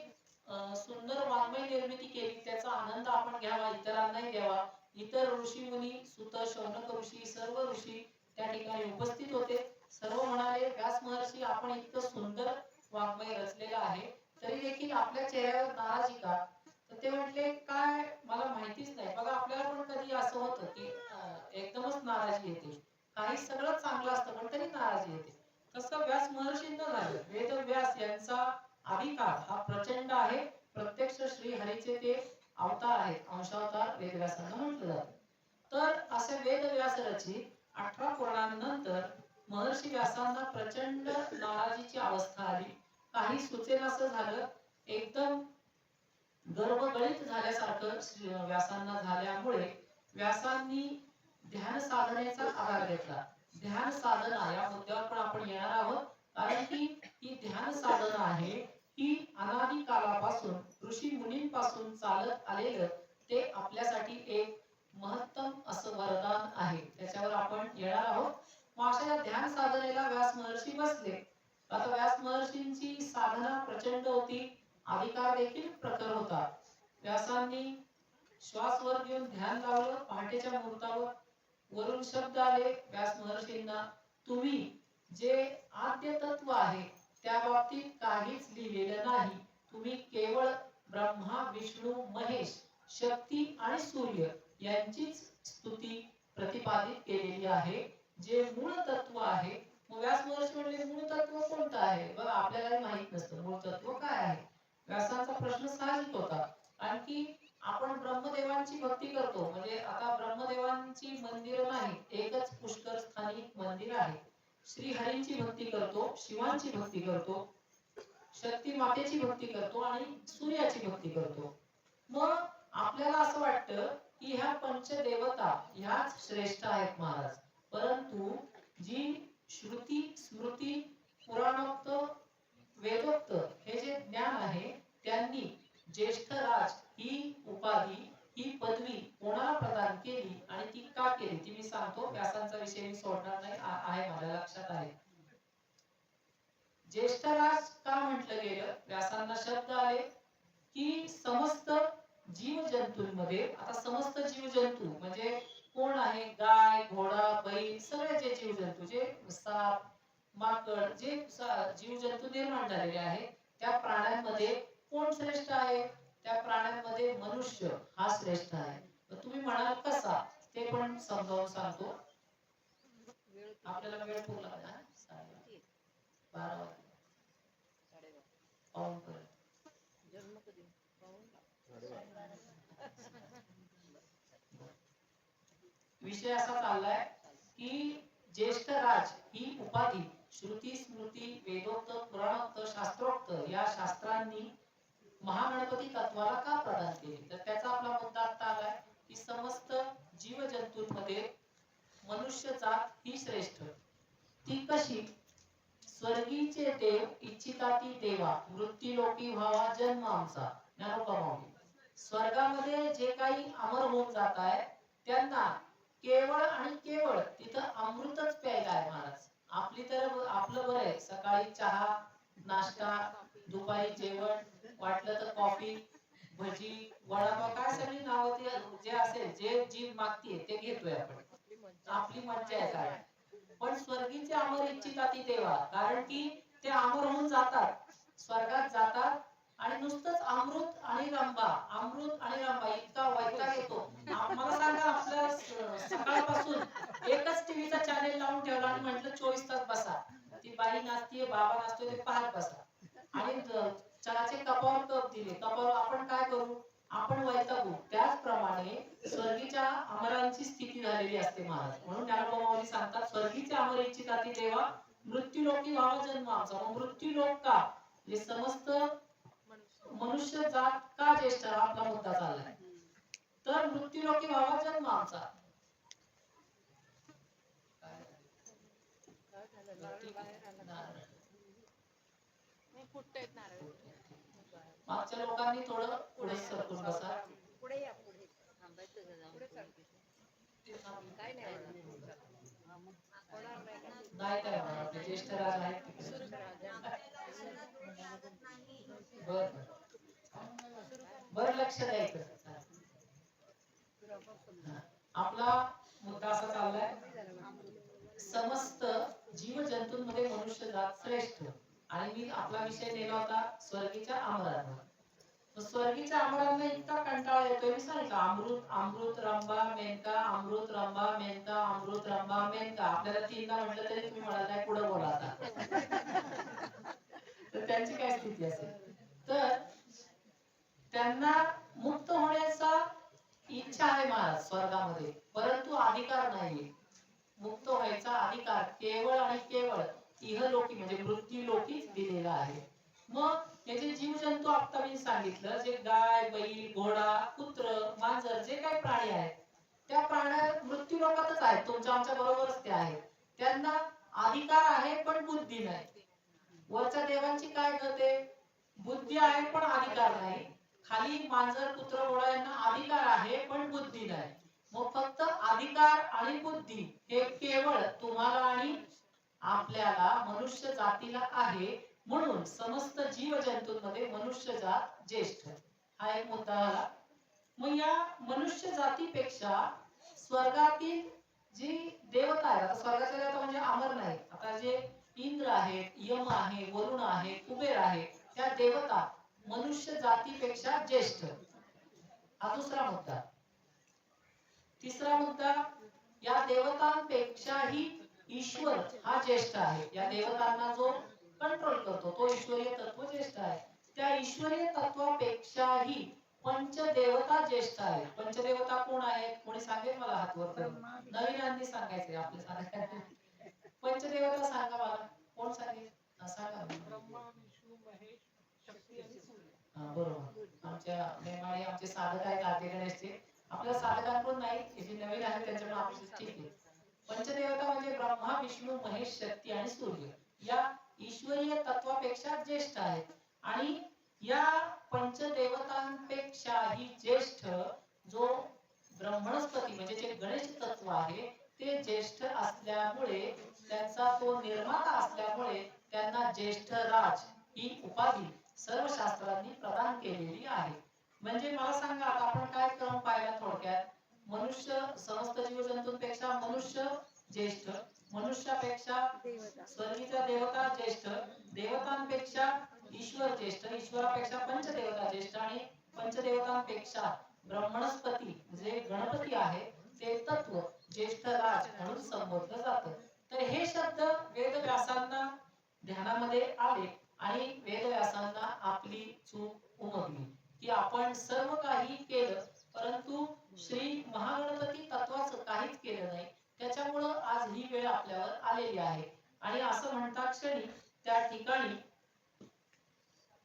सुंदर वाङ्मय निर्मिती केली, त्याचा आनंद आपण घ्यावा, इतरांनाही द्यावा. इतर ऋषी मुनी, सुत, शौनक ऋषी, सर्व ऋषी त्या ठिकाणी उपस्थित होते. सर्व म्हणाले, व्यास महर्षी आपण इतकं सुंदर वाङ्मय रचलेलं आहे, तरी देखील आपल्या चेहऱ्यावर नाराजी का? तर ते म्हटले, काय मला माहितीच नाही. बघा, आपल्याला पण कधी असं होतं की एकदमच नाराजी येते, काही सगळं चांगलं असतं पण तरी नाराजी येते. तसं व्यास महर्षींना झालं. वेद व्यास यांचा अधिकार हा प्रचंड आहे. प्रत्यक्ष श्री हरीचे ते अवतार आहेत, अंशावतार वेदव्यासांना म्हटलं जातं. तर असे वेदव्यास रचित 18 पुराणांनंतर महर्षी व्यासांना प्रचंड नाराजीची अवस्था आली. काही सुचेनासं झालं. एकदम गर्भगळित झाल्यासारखं व्यासांना झाल्यामुळे व्यासांनी ध्यान साधनेचा आधार घेतला. ध्यान साधना या मुद्द्यावर पण आपण येणार आहोत, कारण की ही ध्यान साधना आहे, ही अनादी कालापासून ऋषी मुनींपासून चालत आलेलं ते आपल्यासाठी एक महत्तम असं वरदान आहे. त्याच्यावर आपण येणार आहोत. मग अशा ध्यान साधनेला व्यास महर्षी बसले. आता व्यास महर्षींची साधना प्रचंड होती, अधिकार देखील प्रखर होता. व्यासांनी श्वास वर घेऊन ध्यान लावलं. पहाटेच्या मुहूर्तावर वरून शब्द आले व्यास महर्षींना, तुम्ही जे आद्य तत्व आहे त्या बाबतीत काहीच लिहिलेलं नाही. तुम्ही केवळ ब्रह्मा, विष्णू, महेश, शक्ती आणि सूर्य यांचीच स्तुती प्रतिपादित केलेली आहे, जे मूळ तत्व आहे. मग व्यास महर्षी म्हणले, मूळ तत्व कोणतं आहे? बघा, आपल्यालाही माहित नसतं मूळ तत्व काय आहे. व्यासांचा प्रश्न साहजिक होता. आणखी आपण ब्रह्मदेवांची भक्ती करतो, म्हणजे आता ब्रह्मदेवांची मंदिर नाही, एकच पुष्कर स्थानी मंदिर आहे. श्री हरींची भक्ती करतो, शिवांची भक्ती करतो, शक्ती मातेची भक्ती करतो आणि सूर्याची भक्ती करतो. मग आपल्याला असं वाटतं की ह्या पंचदेवता ह्याच श्रेष्ठ आहेत महाराज. परंतु जी श्रुती, स्मृती, पुराणोक्त, वेदोक्त हे जे ज्ञान आहे, त्यांनी ज्येष्ठ राज ही उपाधी, ही पदवी कोणाला प्रदान केली आणि ती का केली ती मी सांगतो. व्यासांचा विषय मी सोडणार नाही, आहे माझ्या लक्षात आहे. ज्येष्ठ राज का म्हटलं गेलं? व्यासांना शब्द आले की समस्त जीव जंतूंमध्ये, आता समस्त जीव जंतू म्हणजे कोण आहे? गाय, घोडा, बैल, सगळे जे जीव जंतू, जे साप, माकड, जे जीव जंतू निर्माण झालेले आहेत, त्या प्राण्यांमध्ये कोण श्रेष्ठ आहे? त्या प्राण्यांमध्ये मनुष्य हा श्रेष्ठ आहे. तर तुम्ही म्हणाल कसा? ते पण समजावून सांगतो. आपल्याला वेळ पुरला ना, 12 पाऊण पर्यंत. विषय असा चाललाय की ज्येष्ठ राज ही उपाधी श्रुती, स्मृती, वेदोक्त, पुराणोक्त, शास्त्रोक्त या शास्त्रांनी महागणपती तत्वाला का प्रदान केली? तर त्याचा आपला मुद्दा आता आलाय की समस्त जीव जंतूंमध्ये मनुष्य जात ही श्रेष्ठ. ती कशी? स्वर्गीचे देव इच्छिताती देवा, मृत्यूलोकी व्हावा जन्म आमचा. ज्ञानोबा माऊली. स्वर्गामध्ये जे काही अमर होऊन जात आहे त्यांना केवळ आणि केवळ तिथं अमृतच प्यायला आहे महाराज. आपली तर आपलं बरं आहे, सकाळी चहा, नाश्ता, दुपारी जेवण, वाटलं तर कॉफी, भजी, वडापाव, काय सगळी नावं जे असेल, जे जीभ मागतीये ते घेतोय आपण, आपली मज्जा आहे काय. पण स्वर्गीचे अमर इच्छिताती देवा, कारण की ते अमर होऊन जातात, स्वर्गात जातात आणि नुसतंच अमृत आणि रंभा, अमृत आणि रंभा इतका वैताग येतो. मला सांगा, आपल्या सकाळपासून एकच टीव्हीचा चॅनेल लावून ठेवला आणि म्हटलं 24 तास बसा, ती बाई नाचतीये, बाबा नाचतोय, ते पाहत बसा. आणि चहाचे कपावर कप दिले, कपावर आपण काय करू? आपण वैतागू. त्याचप्रमाणे स्वर्गीच्या अमरांची स्थिती झालेली असते महाराज. म्हणून ज्ञानोबा माऊली सांगतात, स्वर्गीचे अमर इच्छिताती देवा मृत्यूलोकी व्हावा जन्म आमचा. मग मृत्यूलोक का? हे समस्त मनुष्य जात का ज्येष्ठ, हा आपला मुद्दा चाललाय. तर मृत्यूलोकी व्हावा जन्म आमचा. मागच्या लोकांनी थोडं पुढे सरकून बसा.
पुढे या, पुढे पुढे चल. काय नाही
नाही काय म्हणा, आपले ज्येष्ठ राज आहेत तिकडे. बर बर, लक्ष द्यायचं. आपला मुद्दा असा चाललाय, समस्त जीव जंतूंमध्ये मनुष्य जात श्रेष्ठ. आणि मी आपला विषय नेला होता स्वर्गीच्या अमरांवर. स्वर्गीच्या अमरांना इतका कंटाळा येतोय, मी सांगितलं अमृत अमृत रंभा मेनका, अमृत रंभा मेनका, अमृत रंभा मेनका. आपल्याला तीनदा म्हटलं तरी तुम्ही म्हणाल नाही, पुढे बोला आता. तर त्यांची काय स्थिती असेल. तर त्यांना मुक्त होण्याचा इच्छा आहे महाराज स्वर्गामध्ये, परंतु अधिकार नाही. मुक्त व्हायचा अधिकार केवळ आणि केवळ इहलोकी म्हणजे मृत्यूलोकीच दिलेला आहे. मग हे जे जीवजंतू आता मी सांगितलं, जे गाय बैल घोडा कुत्र मांजर जे काही प्राणी आहेत, त्या प्राण्या मृत्यूलोकातच आहेत, तुमच्या आमच्या बरोबरच ते आहेत. त्यांना अधिकार आहे पण बुद्धी नाही. वरच्या देवांची काय करते, बुद्धी आहे पण अधिकार नाही. खाली मांजर कुत्र घोडा यांना अधिकार आहे पण बुद्धी नाही. मग फक्त अधिकार आणि बुद्धी हे केवळ तुम्हाला आणि आपल्याला मनुष्य जातीला आहे. म्हणून समस्त जीव जंतूंमध्ये मनुष्य जात ज्येष्ठ, हा एक मुद्दा आला. मग या मनुष्य जातीपेक्षा स्वर्गातील जी देवता आहे, आता स्वर्गाच्या देवता म्हणजे अमर नाही, आता जे इंद्र आहेत, यम आहे, वरुण आहे, कुबेर आहे, त्या देवता मनुष्य जातीपेक्षा ज्येष्ठ. हा दुसरा मुद्दा. तिसरा मुद्दा, या देवतांपेक्षाही ईश्वर हा ज्येष्ठ आहे. या देवतांना जो कंट्रोल करतो तो ईश्वरीय तत्व ज्येष्ठ आहे. त्या ईश्वरीय तत्वापेक्षाही पंचदेवता ज्येष्ठ आहे. पंचदेवता कोण आहेत, कोणी सांगेल मला हात वर करून. नवीनांनी सांगायचंय आपल्या सांगायचं. पंचदेवता सांगा मला, कोण सांगेल? सांगा.
ब्रह्मा विष्णू महेश शक्ती आणि सूर्य.
बरोबर. आमच्या मेमाळे आमचे साधक आहेत आद्य गणेशचे. आपल्या साधकांकडून नाही, जे नवीन आहेत त्यांच्याकडून आपली ठीक आहे. पंचदेवता म्हणजे ब्रह्मा विष्णू महेश शक्ती आणि सूर्य या ईश्वरीय तत्वापेक्षा ज्येष्ठ आहेत. आणि या पंचदेवतांपेक्षाही ज्येष्ठ जो ब्रह्मणस्पती म्हणजे जे गणेश तत्व आहे ते ज्येष्ठ असल्यामुळे, त्यांचा तो निर्माता असल्यामुळे त्यांना ज्येष्ठ राज ही उपाधी सर्व शास्त्रांनी प्रदान केलेली आहे. म्हणजे मला सांगा, आता आपण काय क्रम पाहिला थोडक्यात. मनुष्य समस्त जीवजंतूंपेक्षा मनुष्य ज्येष्ठ, मनुष्यापेक्षा स्वर्गीच्या देवता ज्येष्ठ, देवतांपेक्षा ईश्वर ज्येष्ठ, ईश्वरापेक्षा पंचदेवता ज्येष्ठ आणि पंचदेवतांपेक्षा ब्रह्मणस्पती जे गणपती आहे ते तत्व ज्येष्ठ राज म्हणून संबोधलं जातं. तर हे शब्द वेदव्यासांना ध्यानामध्ये आले आणि वेदव्यासांना आपली चूक उमगली की आपण सर्व काही केलं परंतु श्री महागणपती तत्वाचं काहीच केलं नाही. त्याच्यामुळं आज ही वेळ आपल्यावर आलेली आहे. आणि असं म्हणतात क्षणी त्या ठिकाणी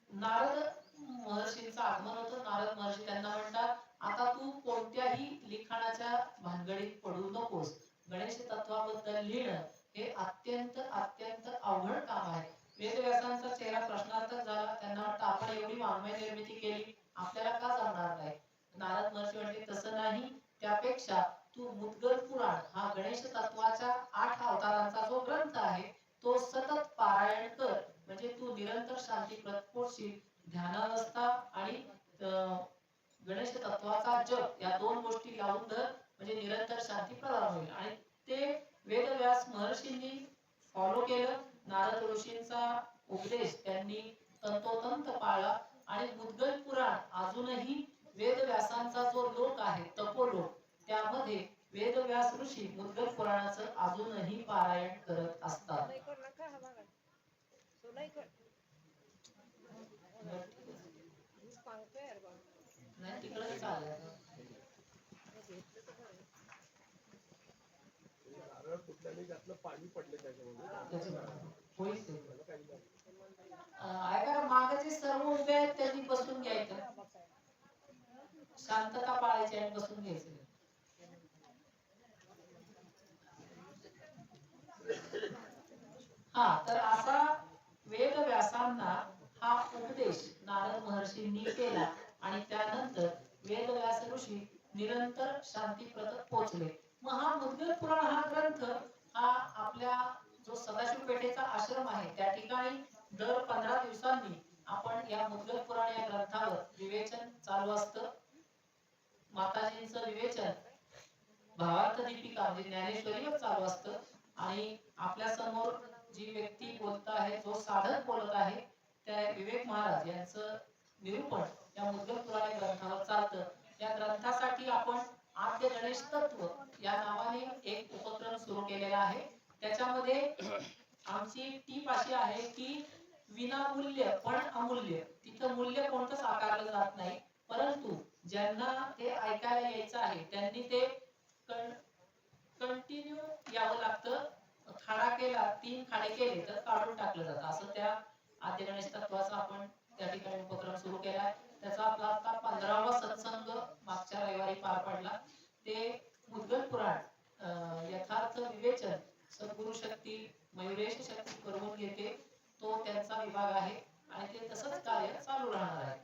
नारद महर्षींचं आगमन होतं. नारद महर्षी त्यांना म्हणतात, आता तू कोणत्याही लिखाणाच्या भानगडीत पडू नकोस. गणेश तत्वाबद्दल लिहिणं हे अत्यंत अत्यंत अवघड काम आहे. वेदव्यासांचा चेहरा प्रश्नार्थक झाला. त्यांना वाटतं आपण एवढी वाङ्मय निर्मिती केली, आपल्याला का जमणार नाही. नारद महर्षी म्हणले, तसं नाही, त्यापेक्षा तू मुद्गल पुराण हा गणेश तत्वाच्या 8 अवतारांचा जो ग्रंथ आहे तो सतत पारायण कर. म्हणजे तू निरंतर शांती प्रतपोषशील. ध्यानावस्था आणि गणेश तत्वाचा जप या दोन गोष्टी लावून धर, म्हणजे निरंतर शांती प्रदान होईल. आणि ते वेदव्यास महर्षींनी फॉलो केलं. नारद ऋषींचा उपदेश त्यांनी तंतोतंत पाळला आणि मुद्गल पुराण अजूनही वेदव्यासांचा जो लोक आहे तपोलोक, त्यामध्ये वेदव्यास ऋषी मुद्गल पुराणाचं अजूनही पारायण करत असतात. नाही तिकडे लागलाय
घेतलं तर बरं.
नारळ फुटल्याने त्यातलं पाणी पडले त्याच्यामध्ये
त्याच्यामध्ये होईल ते.
त्याला काही नाही.
ऐका ना, मागे जे सर्व उभे आहेत त्यांनी बसून घ्यायचं, शांतता पाळायची आणि बसून घ्यायचं. हा, तर असा वेदव्यासांना हा उपदेश नारद महर्षींनी केला आणि त्यानंतर वेदव्यास ऋषी निरंतर शांतीप्रत पोचले. मग हा मुद्गल पुराण हा ग्रंथ हा आपल्या जो सदाशिव पेठेचा आश्रम आहे त्या ठिकाणी दर 15 दिवसांनी आपण या मुद्गल पुराण या ग्रंथावर विवेचन चालू असतं. माताजींचं विवेचन, भावार्थ दीपिका म्हणजे ज्ञानेश्वरीवर चालू असतं आणि आपल्या समोर जी व्यक्ती बोलत आहे, जो साधक बोलत आहे, त्या विवेक महाराज यांचं निरूपण या मुद्गल पुराण या ग्रंथावर चालतं. या ग्रंथासाठी आपण आद्य गणेश तत्व या नावाने एक उपक्रम सुरू केलेला आहे. त्याच्यामध्ये आमची टीप अशी आहे की विनामूल्य पण अमूल्य, तिथं मूल्य कोणतंच आकारलं जात नाही, परंतु ज्यांना ते ऐकायला यायचं आहे त्यांनी ते कंटिन्यू यावं लागतं. खाडा केला, 3 खाडे केले तर काढून टाकलं जातं, असं त्या आद्य गणेश तत्वाचा आपण त्या ठिकाणी उपक्रम सुरू केलाय. त्याचा आपला आता 15वा सत्संग मागच्या रविवारी पार पडला. ते मुद्गल पुराण यथार्थ विवेचन सद्गुरु शक्ती मयुरेश शक्ती करून घेते, तो त्यांचा विभाग आहे आणि ते तसंच कार्य चालू राहणार आहे.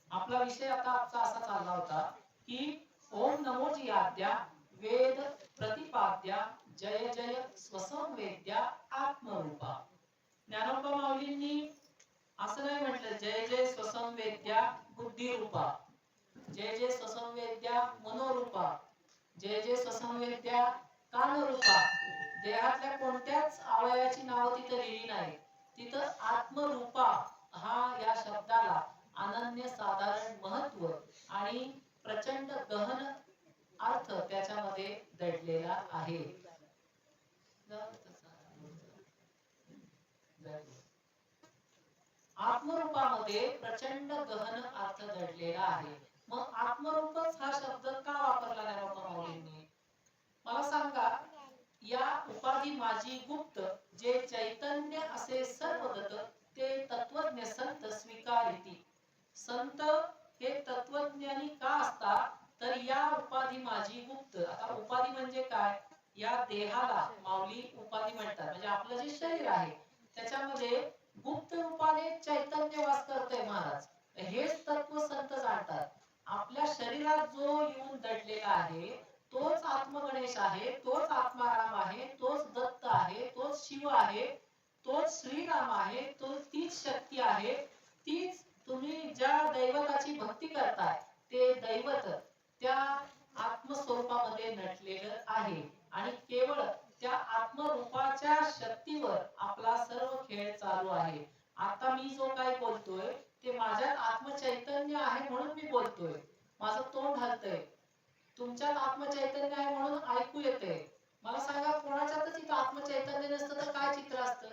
आपला विषय आता आजचा असा चालला होता की ओम नमोजी आद्या वेद प्रतिपाद्या जय जय स्वसंवेद्या आत्मरूपा. ज्ञानोबा माऊलींनी असं नाही म्हटलं जय जय स्वसंवेद्या बुद्धिरूपा, जय जय स्वसंवेद्या मनोरूपा, जय जय स्वसंवेद्या कानरूपा. देहातल्या कोणत्याच अवयवाची नावं तिथं लिहिली नाही. तिथं आत्मरूपा हा या शब्दाला अनन्य साधारण महत्व आणि प्रचंड गहन अर्थ त्याच्यामध्ये दडलेला आहे. आत्मरूपामध्ये प्रचंड गहन अर्थ दडलेला आहे. मग आत्मरूपच हा शब्द का वापरला ज्ञानोबा माऊलींनी? मला सांगा, या उपाधी माझी गुप्त जे चैतन्य असे सर्वगत ते तत्वज्ञ संत स्वीकारिती. संत हे तत्वज्ञानी का असतात? तर या उपाधी माझी गुप्त. आता उपाधी म्हणजे काय? या देहाला माऊली उपाधी म्हणतात, म्हणजे आपलं जे शरीर आहे त्याच्यामध्ये गुप्त रूपाने चैतन्य वास करतोय महाराज, हेच तत्व संत जाणतात. आपल्या शरीरात जो येऊन दडलेला आहे तोच आत्मगणेश आहे, तोच आत्माराम आहे, तोच दत्त आहे, तोच शिव आहे, तोच श्रीराम आहे, तीच शक्ती आहे. तीच तुम्ही ज्या दैवताची भक्ती करताय ते दैवत त्या आत्मस्वरूपामध्ये नटलेलं आहे आणि केवळ त्या आत्मरूपाच्या शक्तीवर आपला सर्व खेळ चालू आहे. आता मी जो काय बोलतोय ते माझ्यात आत्मचैतन्य आहे म्हणून मी बोलतोय, माझं तोंड हलतंय. तुमच्यात आत्मचैतन्य आहे म्हणून ऐकू येतंय. मला सांगा, कोणाच्यातच इथं आत्मचैतन्य नसतं तर काय चित्र असतं?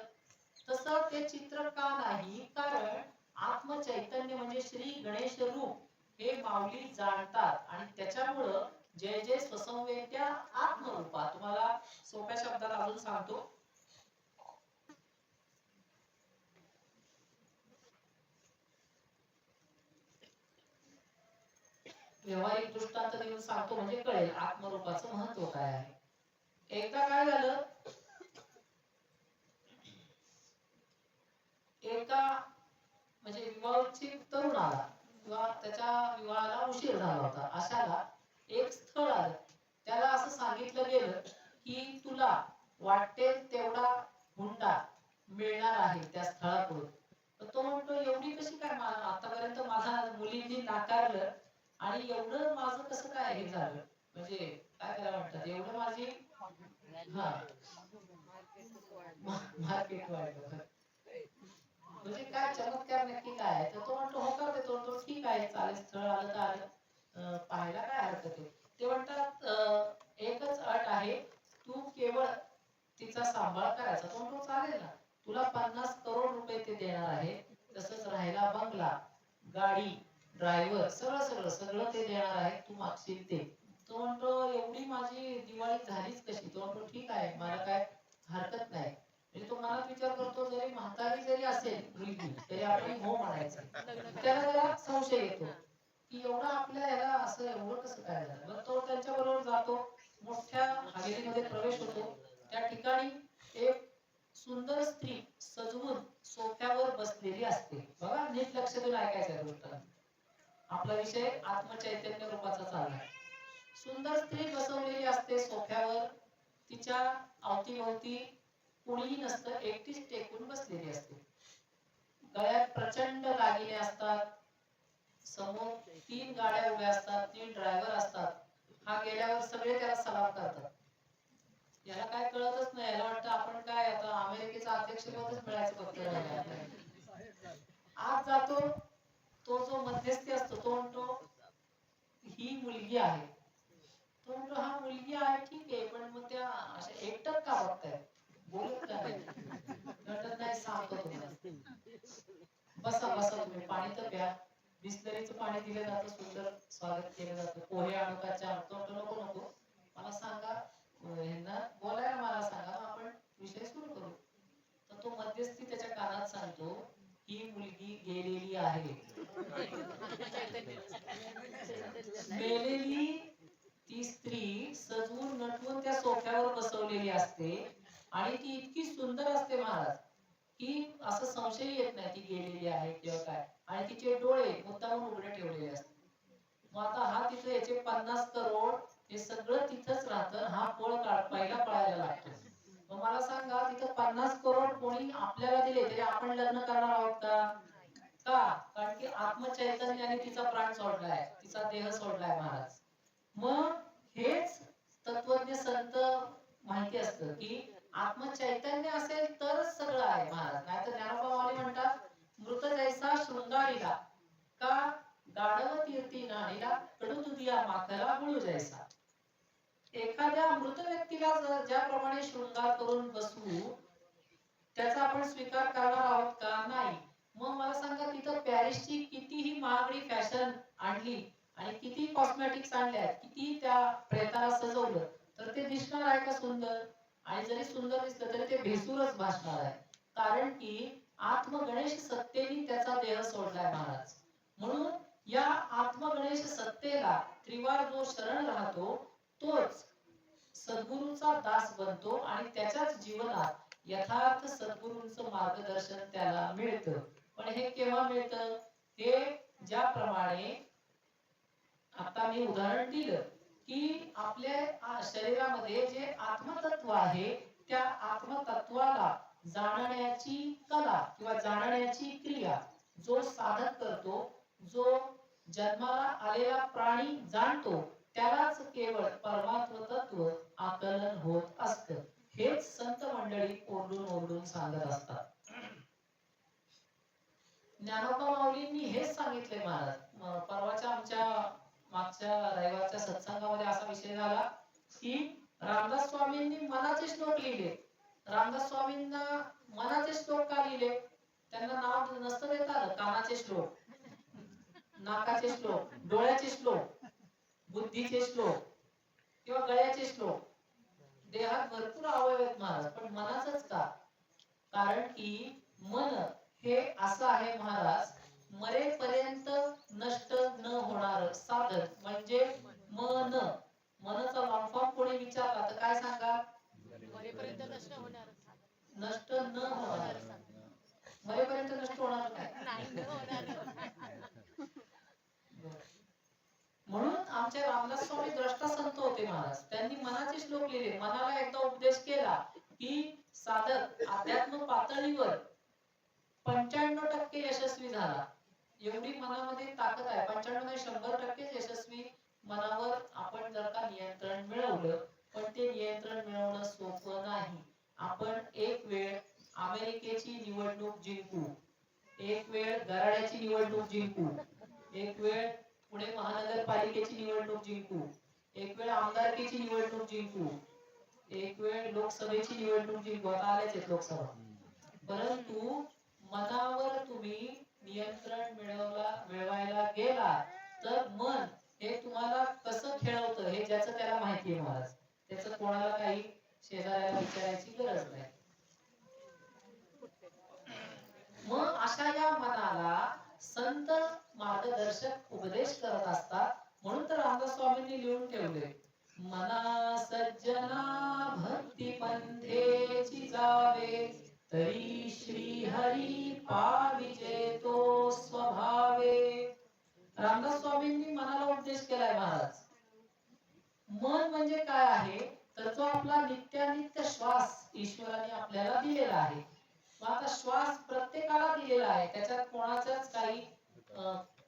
तसं ते चित्र का नाही? कारण आत्मचैतन्य म्हणजे श्री गणेश रूप हे माऊली जाणतात आणि त्याच्यामुळं जय जय स्वसंवेद्या आत्मरूपा. तुम्हाला सोप्या शब्दात अजून सांगतो. व्यवहारिक दृष्टांत देऊन सांगतो म्हणजे कळेल आत्मरूपाचं महत्व काय आहे. एकदा काय झालं, एका म्हणजे विवाहित तरुण आला किंवा त्याच्या विवाहाला उशीर झाला होता, अशाला एक स्थळ आलं. त्याला असं सांगितलं गेलं की तुला वाटेल तेवढा हुंडा मिळणार आहे त्या स्थळाकडून. तर तो म्हणतो एवढी कशी काय, आतापर्यंत माझ्या मुलींनी नाकारलं आणि एवढं माझं कसं काय हे झालं, म्हणजे काय त्याला म्हणतात एवढं माझी मार्केट वाढलं, म्हणजे काय चमत्कार नक्की काय आहे? तर तो म्हणतो होकार देतो. तो ठीक आहे चालेल, स्थळ आलं तर आलं, पाहायला काय हरकत आहे. ते म्हणतात एकच अट आहे, तू केवळ तिचा सांभाळ करायचा. तो म्हणतो चालेल ना, तुला 50 करोड रुपये ते देणार आहे, तसंच राहायला बंगला, गाडी ड्रायव्हर सगळं सगळं सगळं ते देणार आहे, तू मागशील ते. तो म्हणतो एवढी माझी दिवाळी झालीच कशी? तो म्हणतो ठीक आहे, मला काय हरकत नाही. म्हणजे तो मनात विचार करतो, जरी म्हातारी जरी असेल मुलगी तरी आपण हो म्हणायचं. त्याला जरा संशय येतो की एवढं आपल्या याला असं एवढं कसं काय झालं. मग तो त्यांच्या बरोबर जातो, मोठ्या हवेलीमध्ये प्रवेश होतो. त्या ठिकाणी एक सुंदर स्त्री सजवून सोफ्यावर बसलेली असते. बघा, नीट लक्ष देऊन ऐकायचं गोष्ट. आपला विषय आत्मचैतन्य रूपाचा चाललाय. सुंदर स्त्री बसवलेली असते सोफ्यावर, तिच्या अवतीभोवती कोणीही नसतं, एकटीच टेकून बसलेली असते. गळ्यात प्रचंड दागिने असतात. समोर 3 गाड्या उभ्या असतात, 3 ड्रायव्हर असतात. हा गेल्यावर सगळे त्याला सलाम करतात. याला काय कळतच नाही, याला वाटतं आपण काय आता अमेरिकेचं अध्यक्षपदच मिळायचं फक्त राहिलं. आज जातो, तो जो मध्यस्थी असतो तो म्हणतो ही मुलगी आहे. तो म्हणतो हा मुलगी आहे ठीक आहे, पण मग त्या अशा एकटक का बघताय, बोलत का नाही? म्हणतात नाही, सांगतो तुम्हाला. बसा बसा, तुम्ही पाणी तर प्या. बिस्लरीचं पाणी दिलं जातं, सुंदर स्वागत केलं जातं. पोहे आणू का चहा? तो म्हणतो नको नको, मला सांगा, ह्यांना बोलायला मला सांगा, आपण विषय सुरू करू. तर तो मध्यस्थी त्याच्या कानात सांगतो ही मुलगी गेलेली आहे. मेलेली ती स्त्री सजवून नटवून त्या सोफ्यावर बसवलेली असते आणि ती इतकी सुंदर असते महाराज की असं संशय येत नाही ती गेलेली आहे किंवा काय. आणि तिचे डोळे मुद्दामून उघडे ठेवलेले असतात. मग आता हा तिथे याचे 50 करोड हे सगळं तिथंच राहतं. हा पळ पहिला पळायला लागतो. मग मला सांगा, तिथं 50 करोड कोणी आपल्याला दिले तरी आपण लग्न करणार आहोत का? का? कारण की आत्मचैतन्याने तिचा प्राण सोडलाय, तिचा देह सोडलाय महाराज. मग हेच तत्वज्ञ संत माहिती असतं की आत्मचैतन्य असेल तरच सगळं आहे महाराज. नाहीतर ज्ञानोबा माऊली म्हणतात मृत जैसा शृंगारीला का गाढव तीर्थी नाणीला कडू दुधिया माखला गुळू जैसा. एखाद्या मृत व्यक्तीला ज्याप्रमाणे शृंगार करून बसवू त्याचा आपण स्वीकार करणार आहोत का? नाही. मग मला सांगा, तिथं पॅरिसची कितीही महागडी फॅशन आणली आणि किती कॉस्मेटिक्स आणल्या, किती त्या प्रेताला सजवलं, तर ते दिसणार आहे का सुंदर? आणि जरी सुंदर दिसलं तरी ते भेसूरच भासणार आहे. कारण की आत्मगणेश सत्तेने त्याचा देह सोडलाय महाराज. म्हणून या आत्मगणेश सत्तेला त्रिवार जो शरण राहतो तोच सद्गुरूचा दास बनतो आणि त्याच्याच जीवनात यथार्थ सद्गुरूंचं मार्गदर्शन त्याला मिळतं. पण हे केव्हा मिळतं? हे ज्याप्रमाणे आता मी उदाहरण दिलं की आपल्या शरीरामध्ये जे आत्मतत्व आहे त्या आत्मतत्वाला जाणण्याची कला किंवा जाणण्याची क्रिया जो साधक करतो, जो जन्माला आलेला प्राणी जाणतो, त्यालाच केवळ परमात्म तत्व आकलन होत असतं. हेच संत मंडळी ओरडून ओरडून सांगत असतात. ज्ञानोबा माऊलींनी हेच सांगितले महाराज. परवाच्या आमच्या मागच्या रविवारच्या सत्संगामध्ये असा विषय झाला की रामदास स्वामींनी मनाचे श्लोक लिहिले. रामदास स्वामींना मनाचे श्लोक का लिहिले? त्यांना नाव नसतं देता आलं. कानाचे श्लोक, नाकाचे श्लोक, डोळ्याचे श्लोक, बुद्धीचे श्लोक किंवा गळ्याचे श्लोक. देहात भरपूर अवयव आहेत महाराज, पण मनाचंच का? कारण की मन हे असं आहे महाराज, मरेपर्यंत नष्ट न होणार साधन म्हणजे मन. मनचा लॉंग फॉर्म कोणी विचारला तर काय सांगा?
मरेपर्यंत नष्ट होणार
नष्ट न होणार. मरेपर्यंत नष्ट होणार काय?
नाही होणार.
म्हणून आमचे रामदास स्वामी द्रष्टा संत होते महाराज. त्यांनी मनाचे श्लोक लिहिले. मनाला एकदा उपदेश केला की साधक अध्यात्म पातळीवर 95% यशस्वी झाला. एवढी मनामध्ये ताकद आहे. 95 नाही 100% यशस्वी मनावर आपण जर का नियंत्रण मिळवलं. पण ते नियंत्रण मिळवणं सोपं नाही. आपण एक वेळ अमेरिकेची निवडणूक जिंकू, एक वेळ गराड्याची निवडणूक जिंकू, एक वेळ पुणे महानगरपालिकेची निवडणूक जिंकू, एक वेळ आमदारकीची निवडणूक जिंकू, एक वेळ लोकसभेची निवडणूक जिंकू. आता आलेच आहेत लोकसभा. परंतु मनावर तुम्ही नियंत्रण मिळवायला गेला तर मन हे तुम्हाला कसं खेळवतं हे ज्याचं त्याला माहिती आहे महाराज. त्याचं कोणाला काही शेजाऱ्याला विचारायची गरज नाही. मग अशा या मनाला संत मार्गदर्शक उपदेश करत असतात. म्हणून तर रामदास स्वामींनी लिहून ठेवले, मना सज्जना भक्ती पंथेची जावे, तरी श्री हरी पाविजे तो स्वभावे. रामदास स्वामींनी मनाला उपदेश केलाय महाराज. मन म्हणजे काय आहे तर जो आपला नित्यानित्य श्वास ईश्वराने आपल्याला दिलेला आहे. आता श्वास प्रत्येकाला दिलेला आहे, त्याच्यात कोणाच्याच काही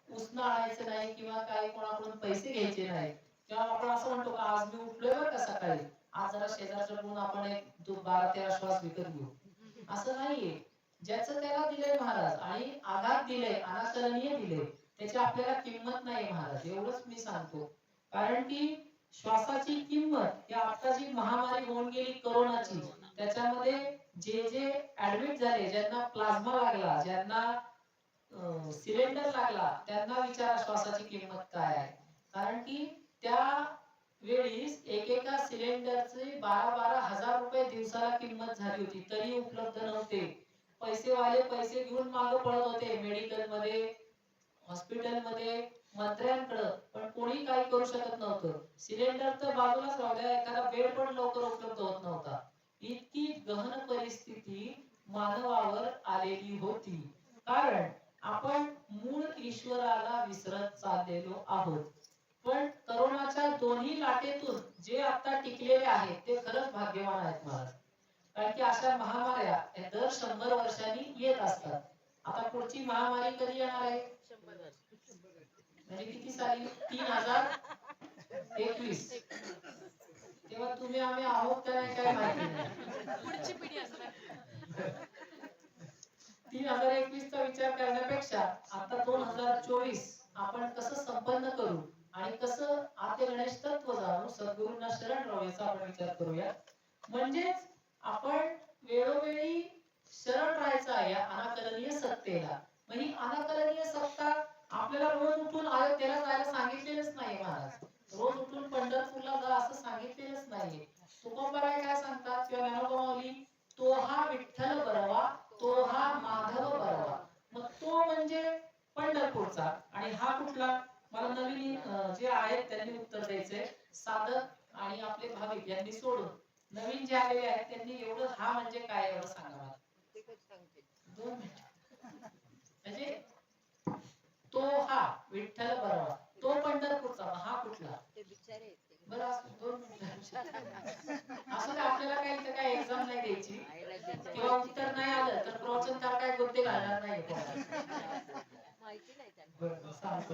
उसणं आणायचं नाही किंवा काही कोणाकडून पैसे घ्यायचे नाही. किंवा आपण असं म्हणतो का आज मी उठलोय बरं का सकाळी, आज जरा शेजारच्याकडून आपण एक 12-13 श्वास विकत घेऊ, असं नाहीये. ज्याचं त्याला दिले महाराज, आणि आघात दिले, अनाकलनीय दिले, त्याची आपल्याला किंमत नाही महाराज, एवढंच मी सांगतो. कारण की श्वासाची किंमत या आताची महामारी होऊन गेली कोरोनाची, त्याच्यामध्ये जे जे ऍडमिट झाले, ज्यांना प्लाझ्मा लागला, ज्यांना सिलेंडर लागला, त्यांना विचारा श्वासाची किंमत काय आहे. कारण की त्या वेळीस एकेका सिलेंडरचे 12-12 हजार रुपये दिवसाला किंमत झाली होती, तरी उपलब्ध नव्हते. पैसेवाले पैसे घेऊन मागे पळत होते मेडिकल मध्ये, हॉस्पिटल मध्ये, मंत्र्यांकडे, पण कोणी काही करू शकत नव्हतं. सिलेंडर तर बाजूलाच राहिला, एखादा बेड पण लवकर उपलब्ध होत नव्हता. इतकी गहन परिस्थिती मानवावर आलेली होती. कारण आपण मूळ ईश्वराला विसरत चाललेलो आहोत. पण करोनाच्या दोन्ही लाटेतून जे आता टिकलेले आहेत ते खरंच भाग्यवान आहेत महाराज. कारण की अशा महामार्या दर 100 वर्षांनी येत असतात. आता पुढची महामारी कधी येणार आहे? म्हणजे किती साली? 3021. तेव्हा तुम्ही आम्ही आहोत का नाही काय माहिती नाही.
पुढची पिढी असणार.
3021 चा विचार करण्यापेक्षा आता 2024 आपण कसं संपन्न करू आणि कसं आद्य गणेश तत्व जाणू, सद्गुरूंना शरण राहू याचा आपण विचार करूया. म्हणजेच आपण वेळोवेळी शरण राहायचा या अनाकलनीय सत्तेला. मग ही अनाकलनीय सत्ता आपल्याला रोज उठून अयोध्येला जायला सांगितलेलंच नाही महाराज. रोज उठून पंढरपूरला जा असं सांगितलेलंच नाहीये. तुकोबाराय काय सांगतात किंवा ज्ञानोबा माऊली, तो हा विठ्ठल बरवा, तो हा माधव बरवा. मग तो म्हणजे पंढरपूरचा, आणि हा कुठला? मला नवीन जे आहेत त्यांनी उत्तर द्यायचंय. साधक आणि आपले भाविक यांनी सोडून नवीन जे आलेले आहेत त्यांनी एवढं हा म्हणजे काय एवढं सांगा मला. 2 मिनिट. म्हणजे तो हा विठ्ठल बरवा, तो पंढरपूरचा, हा कुठला?
ते बिचारे आहेत ते.
बरं असं 2 मिनिट. असं आपल्याला काही इथं काय एक्झाम नाही द्यायची किंवा उत्तर नाही आलं तर प्रवचनकार काय गोष्टी घालणार नाही.
माहिती नाही त्यांना.
बरं सांगतो.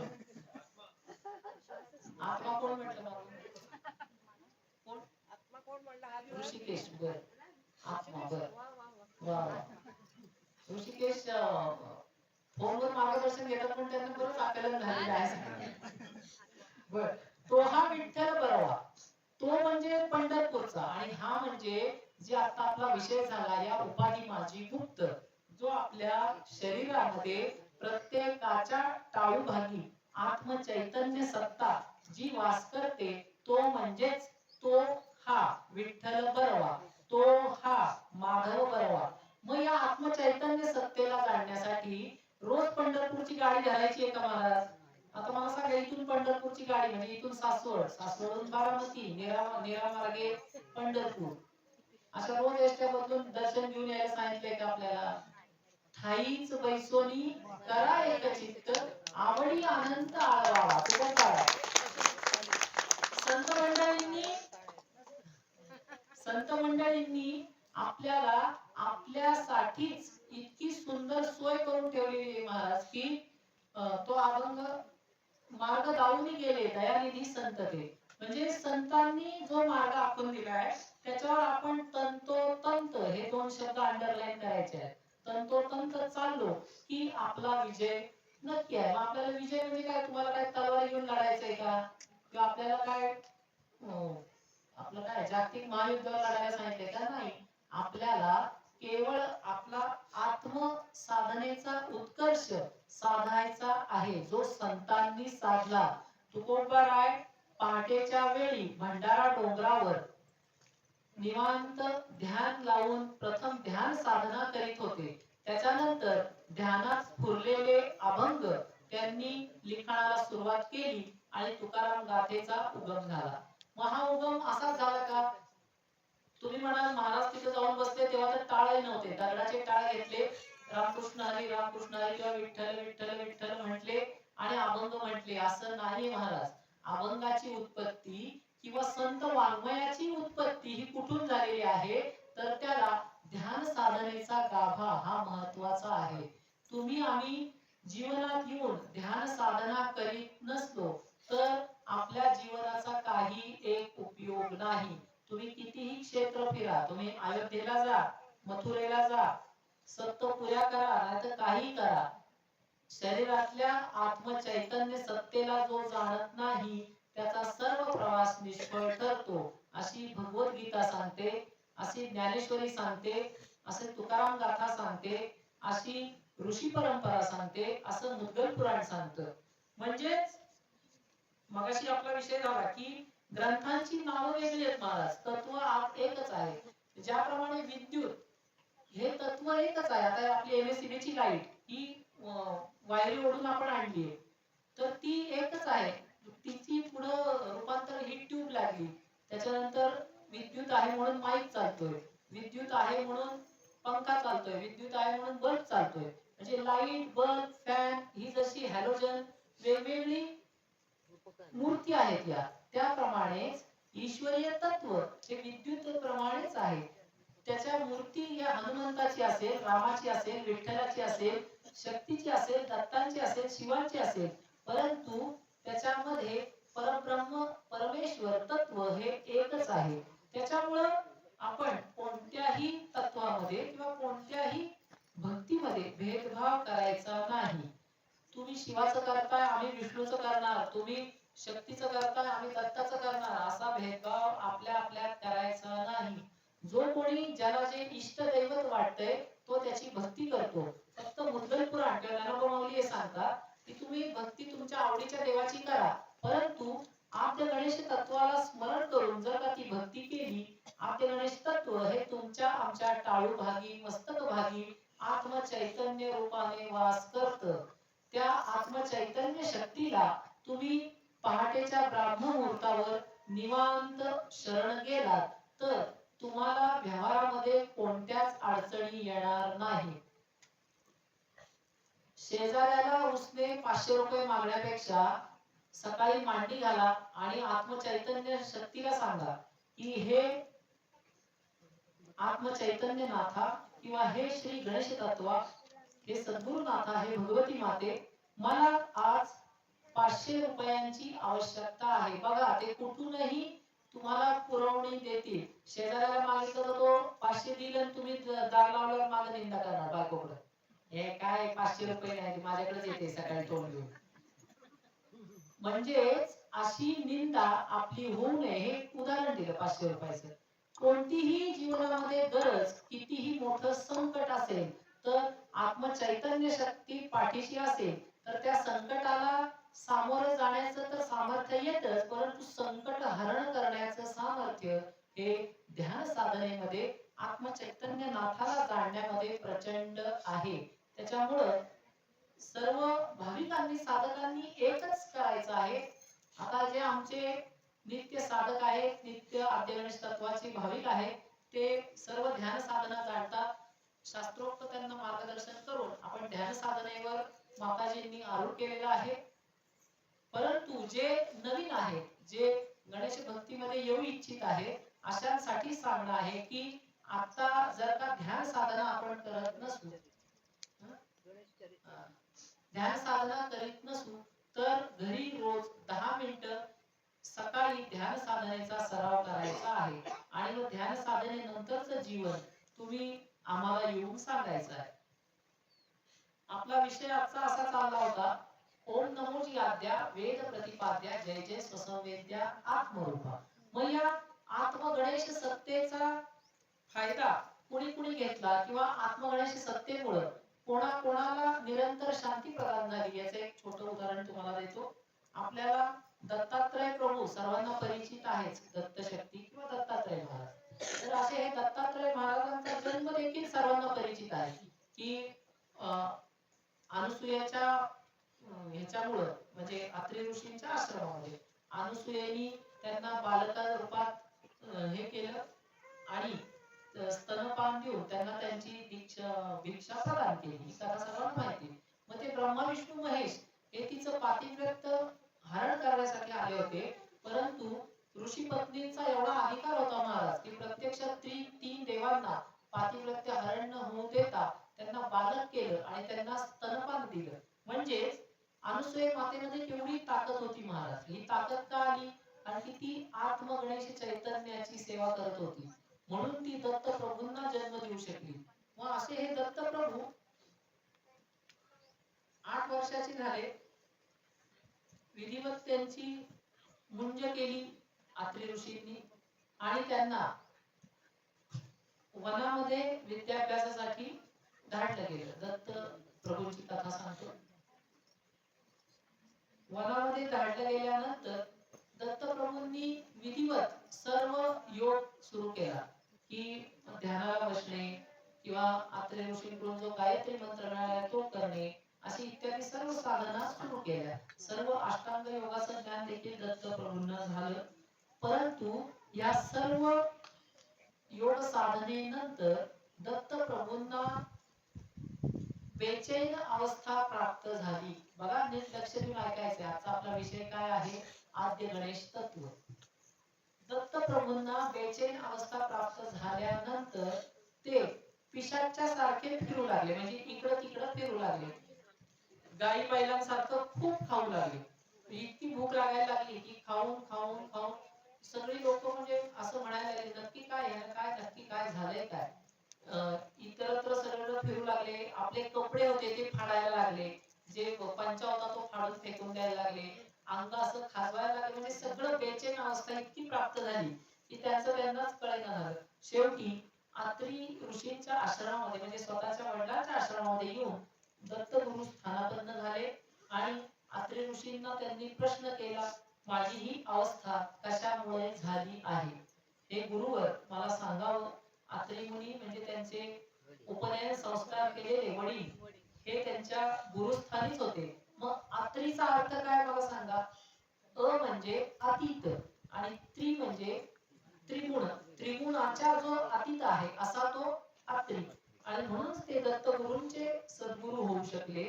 आत्मा कोण म्हटलं मला? कोण?
आत्मा कोण म्हणला? हा
ऋषिकेश. बर आत्मा. बर
वा वा
वा वा. ऋषिकेश फोनवर मार्गदर्शन घेतात पण त्यांना बरंच आकलन झालेलं आहे. बर, तो हा विठ्ठल बरवा, तो म्हणजे पंढरपूरचा, आणि हा म्हणजे जे आता आपला विषय झाला या उपाधी माझी गुप्त, जो आपल्या शरीरामध्ये प्रत्येकाच्या टाळूभागी आत्मचैतन्य सत्ता जी वास करते, तो म्हणजेच तो हा विठ्ठल बरवा, तो हा माधव बरवा. मग या आत्मचैतन्य सत्तेला जाणण्यासाठी रोज पंढरपूरची गाडी धरायची आहे का महाराज? आता मला सांगा, इथून पंढरपूरची गाडी म्हणजे इथून सासवड, सासवडून बारामती, नेरा मार्गे पंढरपूर, अशा रोज एसट्या बदलून दर्शन घेऊन यायला सांगितलंय का आपल्याला? ठाईच बैसोनी करा एक चित्त, आवडी अनंत आळवावा. तुझं काय संत मंडळींनी आपल्याला आपल्यासाठीच इतकी सुंदर सोय करून ठेवलेली आहे महाराज की तो अभंग मार्ग दावून गेले दयानिधी संत ते. म्हणजे संतांनी जो मार्ग आखून दिलाय त्याच्यावर आपण तंतोतंत, हे 2 शब्द अंडरलाईन करायचे आहेत, तंतोतंत चाललो की आपला विजय नक्की आहे. मग आपल्याला विजय म्हणजे काय? तुम्हाला काय तलवार घेऊन लढायचंय का? किंवा आपल्याला काय आपलं काय जागतिक महायुद्ध लढायला सांगितलंय का? नाही. आपल्याला केवळ आपला आत्म साधनेचा उत्कर्ष साधायचा आहे, जो संतांनी साधला. तुकोबाराय पहाटेच्या वेळी भंडारा डोंगरावर निवांत ध्यान लावून प्रथम ध्यान साधना करीत होते. त्याच्यानंतर ध्यानात स्फुरलेले अभंग त्यांनी लिखाणाला सुरुवात केली आणि तुकाराम गाथेचा उगम झाला. मग हा उगम असाच झाला का? तुम्ही म्हणाल महाराज तिथे जाऊन बसले तेव्हा तर टाळही नव्हते, दगडाचे टाळ घेतले, रामकृष्ण हरी किंवा विठ्ठल विठ्ठल विठ्ठल म्हटले आणि अभंग म्हटले, असं नाही महाराज. अभंगाची उत्पत्ती किंवा संत वाङ्मयाची उत्पत्ती ही कुठून झालेली आहे, तर त्याला ध्यान साधनेचा गाभा हा महत्वाचा आहे. तुम्ही आम्ही जीवनात येऊन ध्यान साधना करीत नसलो तर आपल्या जीवनाचा काही एक उपयोग नाही. तुम्ही कितीही क्षेत्र फिरा, तुम्ही अयोध्येला जा, मथुरेला जा, सप्तपुऱ्या करा, नाहीतर काही करा, शरीरातल्या आत्मचैतन्य सत्तेला जो जाणत नाही त्याचा सर्व प्रवास निष्फळ ठरतो, अशी भगवद्गीता सांगते, अशी ज्ञानेश्वरी सांगते, असे तुकाराम गाथा सांगते, अशी ऋषी परंपरा सांगते, असं मुद्गल पुराण सांगतं. म्हणजेच मगाशी आपला विषय झाला की ग्रंथांची नावं वेगळी आहेत महाराज, तत्व एकच आहे. ज्याप्रमाणे विद्युत हे तत्व एकच आहे. आता आपली एमएससीबी ची लाईट ही वायरी ओढून आपण आणली तर ती एकच आहे, तिची पुढं रूपांतर ही ट्यूब लागली, त्याच्यानंतर विद्युत आहे म्हणून माईक चालतोय, विद्युत आहे म्हणून पंखा चालतोय, विद्युत आहे म्हणून बल्ब चालतोय. म्हणजे लाईट, बल्ब, फॅन ही जशी हॅलोजन वेगवेगळी मूर्ती आहेत या, त्याप्रमाणेच ईश्वरीय तत्व हे विद्युत प्रमाणेच आहे. त्याच्या मूर्ती या हनुमंताची असेल, रामाची असेल, विठ्ठलाची असेल, शक्तीची असेल, दत्तांची असेल, शिवाची असेल, परंतु त्याच्यामध्ये परब्रह्म परमेश्वर तत्व हे एकच आहे. त्याच्यामुळं आपण कोणत्याही तत्वामध्ये किंवा कोणत्याही भक्तीमध्ये भेदभाव करायचा नाही. तुम्ही शिवाचं करताय, आम्ही विष्णूचं करणार, तुम्ही शक्तीचं करताय, आम्ही दत्ताचं करणार, असा भेदभाव आपल्या आपल्यात करायचा नाही. जो कोणी ज्याला जे इष्ट दैवत वाटतंय तो त्याची भक्ती करतो. फक्त मुद्गल पुराण किंवा ज्ञानोबा माऊली हे सांगतात की तुम्ही भक्ती तुमच्या आवडीच्या देवाची करा, परंतु आद्य गणेश तत्वाला स्मरण करून जर का ती भक्ती केली, आद्य गणेश तत्व हे तुमच्या आमच्या टाळू भागी मस्तक भागी आत्मचैतन्य रूपाने वास करतं. त्या आत्मचैतन्य शक्तीला तुम्ही पहाटेच्या ब्राह्म मुहूर्तावर निवांत शरण गेलात तर तुम्हाला व्यवहारामध्ये कोणत्याच अडचणी येणार नाही. शेजाऱ्याला उसने 500 रुपये मागण्यापेक्षा सकाळी मांडी घाला आणि आत्मचैतन्य शक्तीला सांगा की हे आत्मचैतन्य नाथा किंवा हे श्री गणेश तत्वा, हे सद्गुरुनाथा, हे भगवती माते, मला आज 500 रुपयांची आवश्यकता आहे. बघा ते कुठूनही तुम्हाला पुरवणी देतील. शेजाऱ्याला मागितलं तर तो 500 दिल आणि तुम्ही दार लावल्यावर मागे निंदा करणार बायकोकडे, हे काय 500 रुपये नाही, माझ्याकडेच येते सकाळी तोंड घेऊन. म्हणजेच अशी निंदा आपली होऊ नये हे उदाहरण दिलं 500 रुपयाचं. कोणतीही जीवनामध्ये गरज, कितीही मोठं संकट असेल तर आत्मचैतन्य शक्ती पाठीशी असेल तर त्या संकटाला सामोरं जाण्याचं तर सामर्थ्य येतच, परंतु संकट हरण करण्याचं सामर्थ्य हे ध्यान साधनेमध्ये आत्मचैतन्य नाथाला जाणण्यामध्ये प्रचंड आहे. त्याच्यामुळं सर्व भाविकांनी साधकांनी एकच करायचं आहे. आता जे आमचे नित्य साधक आहेत, नित्य आद्य गणेश तत्वाचे भाविक आहेत, ते सर्व ध्यान साधना जाणतात. शास्त्रोक्त त्यांना मार्गदर्शन करून आपण ध्यान साधनेवर माताजींनी आरूढ केलेला आहे. परंतु जे नवीन आहेत, जे गणेश भक्तीमध्ये येऊ इच्छित आहेत, अशांसाठी सांगणं आहे की आता जर का ध्यान साधना आपण करत नसू, ध्यान साधना करीत नसू तर घरी रोज 10 मिनिटं सकाळी ध्यान साधनेचा सराव करायचा आहे आणि मग ध्यान साधनेनंतरचं जीवन तुम्ही आम्हाला येऊन सांगायचं आहे. आपला विषय आजचा असा चालला होता, ओम नमोजी आद्या वेद प्रतिपाद्या जय जय स्वसंवेद्या आत्मरूपा. मग या आत्मगणेश सत्तेचा फायदा कुणी कुणी घेतला किंवा आत्मगणेश सत्तेमुळे कोणाला निरंतर शांती प्रदान झाली. याचं एक छोटं उदाहरण तुम्हाला देतो. आपल्याला दत्तात्रय प्रभू सर्वांना परिचित आहेच, दत्तशक्ती किंवा दत्तात्रय महाराज. तर असे हे दत्तात्रय महाराजांचा जन्म देखील सर्वांना परिचित आहे की अनुसूयाच्या ह्याच्यामुळं म्हणजे अत्रि ऋषींच्या आश्रमामध्ये अनुसूयेनी त्यांना बालका रूपात हे केलं आणि स्तनपान देऊन त्यांना त्यांची भिक्षा प्रदान केली. ही कथा सर्वांना माहिती. मग ते ब्रह्मा विष्णू महेश हे तिचं पातिव्रत्य हरण करण्यासाठी आले होते, परंतु ऋषी पत्नींचा एवढा अधिकार होता महाराज की प्रत्यक्षात तीन देवांना पातिव्रत्य हरण न होऊ देता त्यांना बालक केलं आणि त्यांना स्तनपान दिलं. म्हणजे अनुसूया मातेमध्ये केवढी ताकद होती महाराज. ही ताकद का आली? कारण की ती आत्म गणेश चैतन्याची सेवा करत होती, म्हणून ती दत्त प्रभूंना जन्म देऊ शकली. मग असे हे दत्त प्रभू 8 वर्षाचे झाले, विधिवत त्यांची मुंज केली अत्रि ऋषींनी आणि त्यांना वनामध्ये विद्याभ्यासासाठी धाडलं गेलं. दत्त प्रभूंची कथा सांगतो. वनामध्ये धाडलं गेल्यानंतर दत्त प्रभूंनी विधिवत सर्व योग सुरू केला की ध्यानाला बसणे किंवा अत्रि ऋषींकडून जो गायत्री मंत्र मिळाला तो करणे, अशी इत्यादी सर्व साधना सुरू केल्या. सर्व अष्टांग योगाचं ज्ञान देखील दत्त प्रभूंना झालं. परंतु या सर्व योग साधनेनंतर दत्त प्रभूंना बेचैन अवस्था प्राप्त झाली. बघा, नीट लक्ष देऊन ऐकायचे. आजचा आपला विषय काय आहे? आद्य गणेश तत्व. दत्त प्रभूंना बेचैन अवस्था प्राप्त झाल्यानंतर ते पिशाच्या सारखे फिरू लागले, म्हणजे इकडं तिकडं फिरू लागले. गाई बैलांसारखं खूप खाऊ लागले. इतकी भूक लागायला लागली की खाऊन खाऊन खाऊन सगळी लोक म्हणजे असं म्हणायला लागले, नक्की काय नक्की काय झालंय काय? इतरत्र सगळं फिरू लागले. आपले कपडे होते ते फाडायला लागले, जे पंचा होता तो फाडून फेकून द्यायला लागले. अंग असं खाजवायला लागले. म्हणजे सगळं बेचैन अवस्था इतकी प्राप्त झाली की त्यांनाच कळेना झालं. शेवटी अत्रि ऋषींच्या आश्रमामध्ये म्हणजे स्वतःच्या वडिलांच्या आश्रमामध्ये येऊन दत्तगुरु स्थानापन्न झाले आणि अत्रि ऋषींना त्यांनी प्रश्न केला, माझी ही अवस्था कशामुळे झाली आहे? हे गुरुवर मला सांगावं. अत्रि मुनी म्हणजे त्यांचे उपनयन संस्कार केलेले वडील हे त्यांच्या गुरुस्थानीच होते. मग अत्रीचा अर्थ काय मला सांगा? अ म्हणजे अतीत आणि त्रि म्हणजे त्रिगुण. त्रिगुणाचा जो अतीत आहे असा तो अत्रि, आणि म्हणूनच ते दत्तगुरूंचे सद्गुरू होऊ शकले.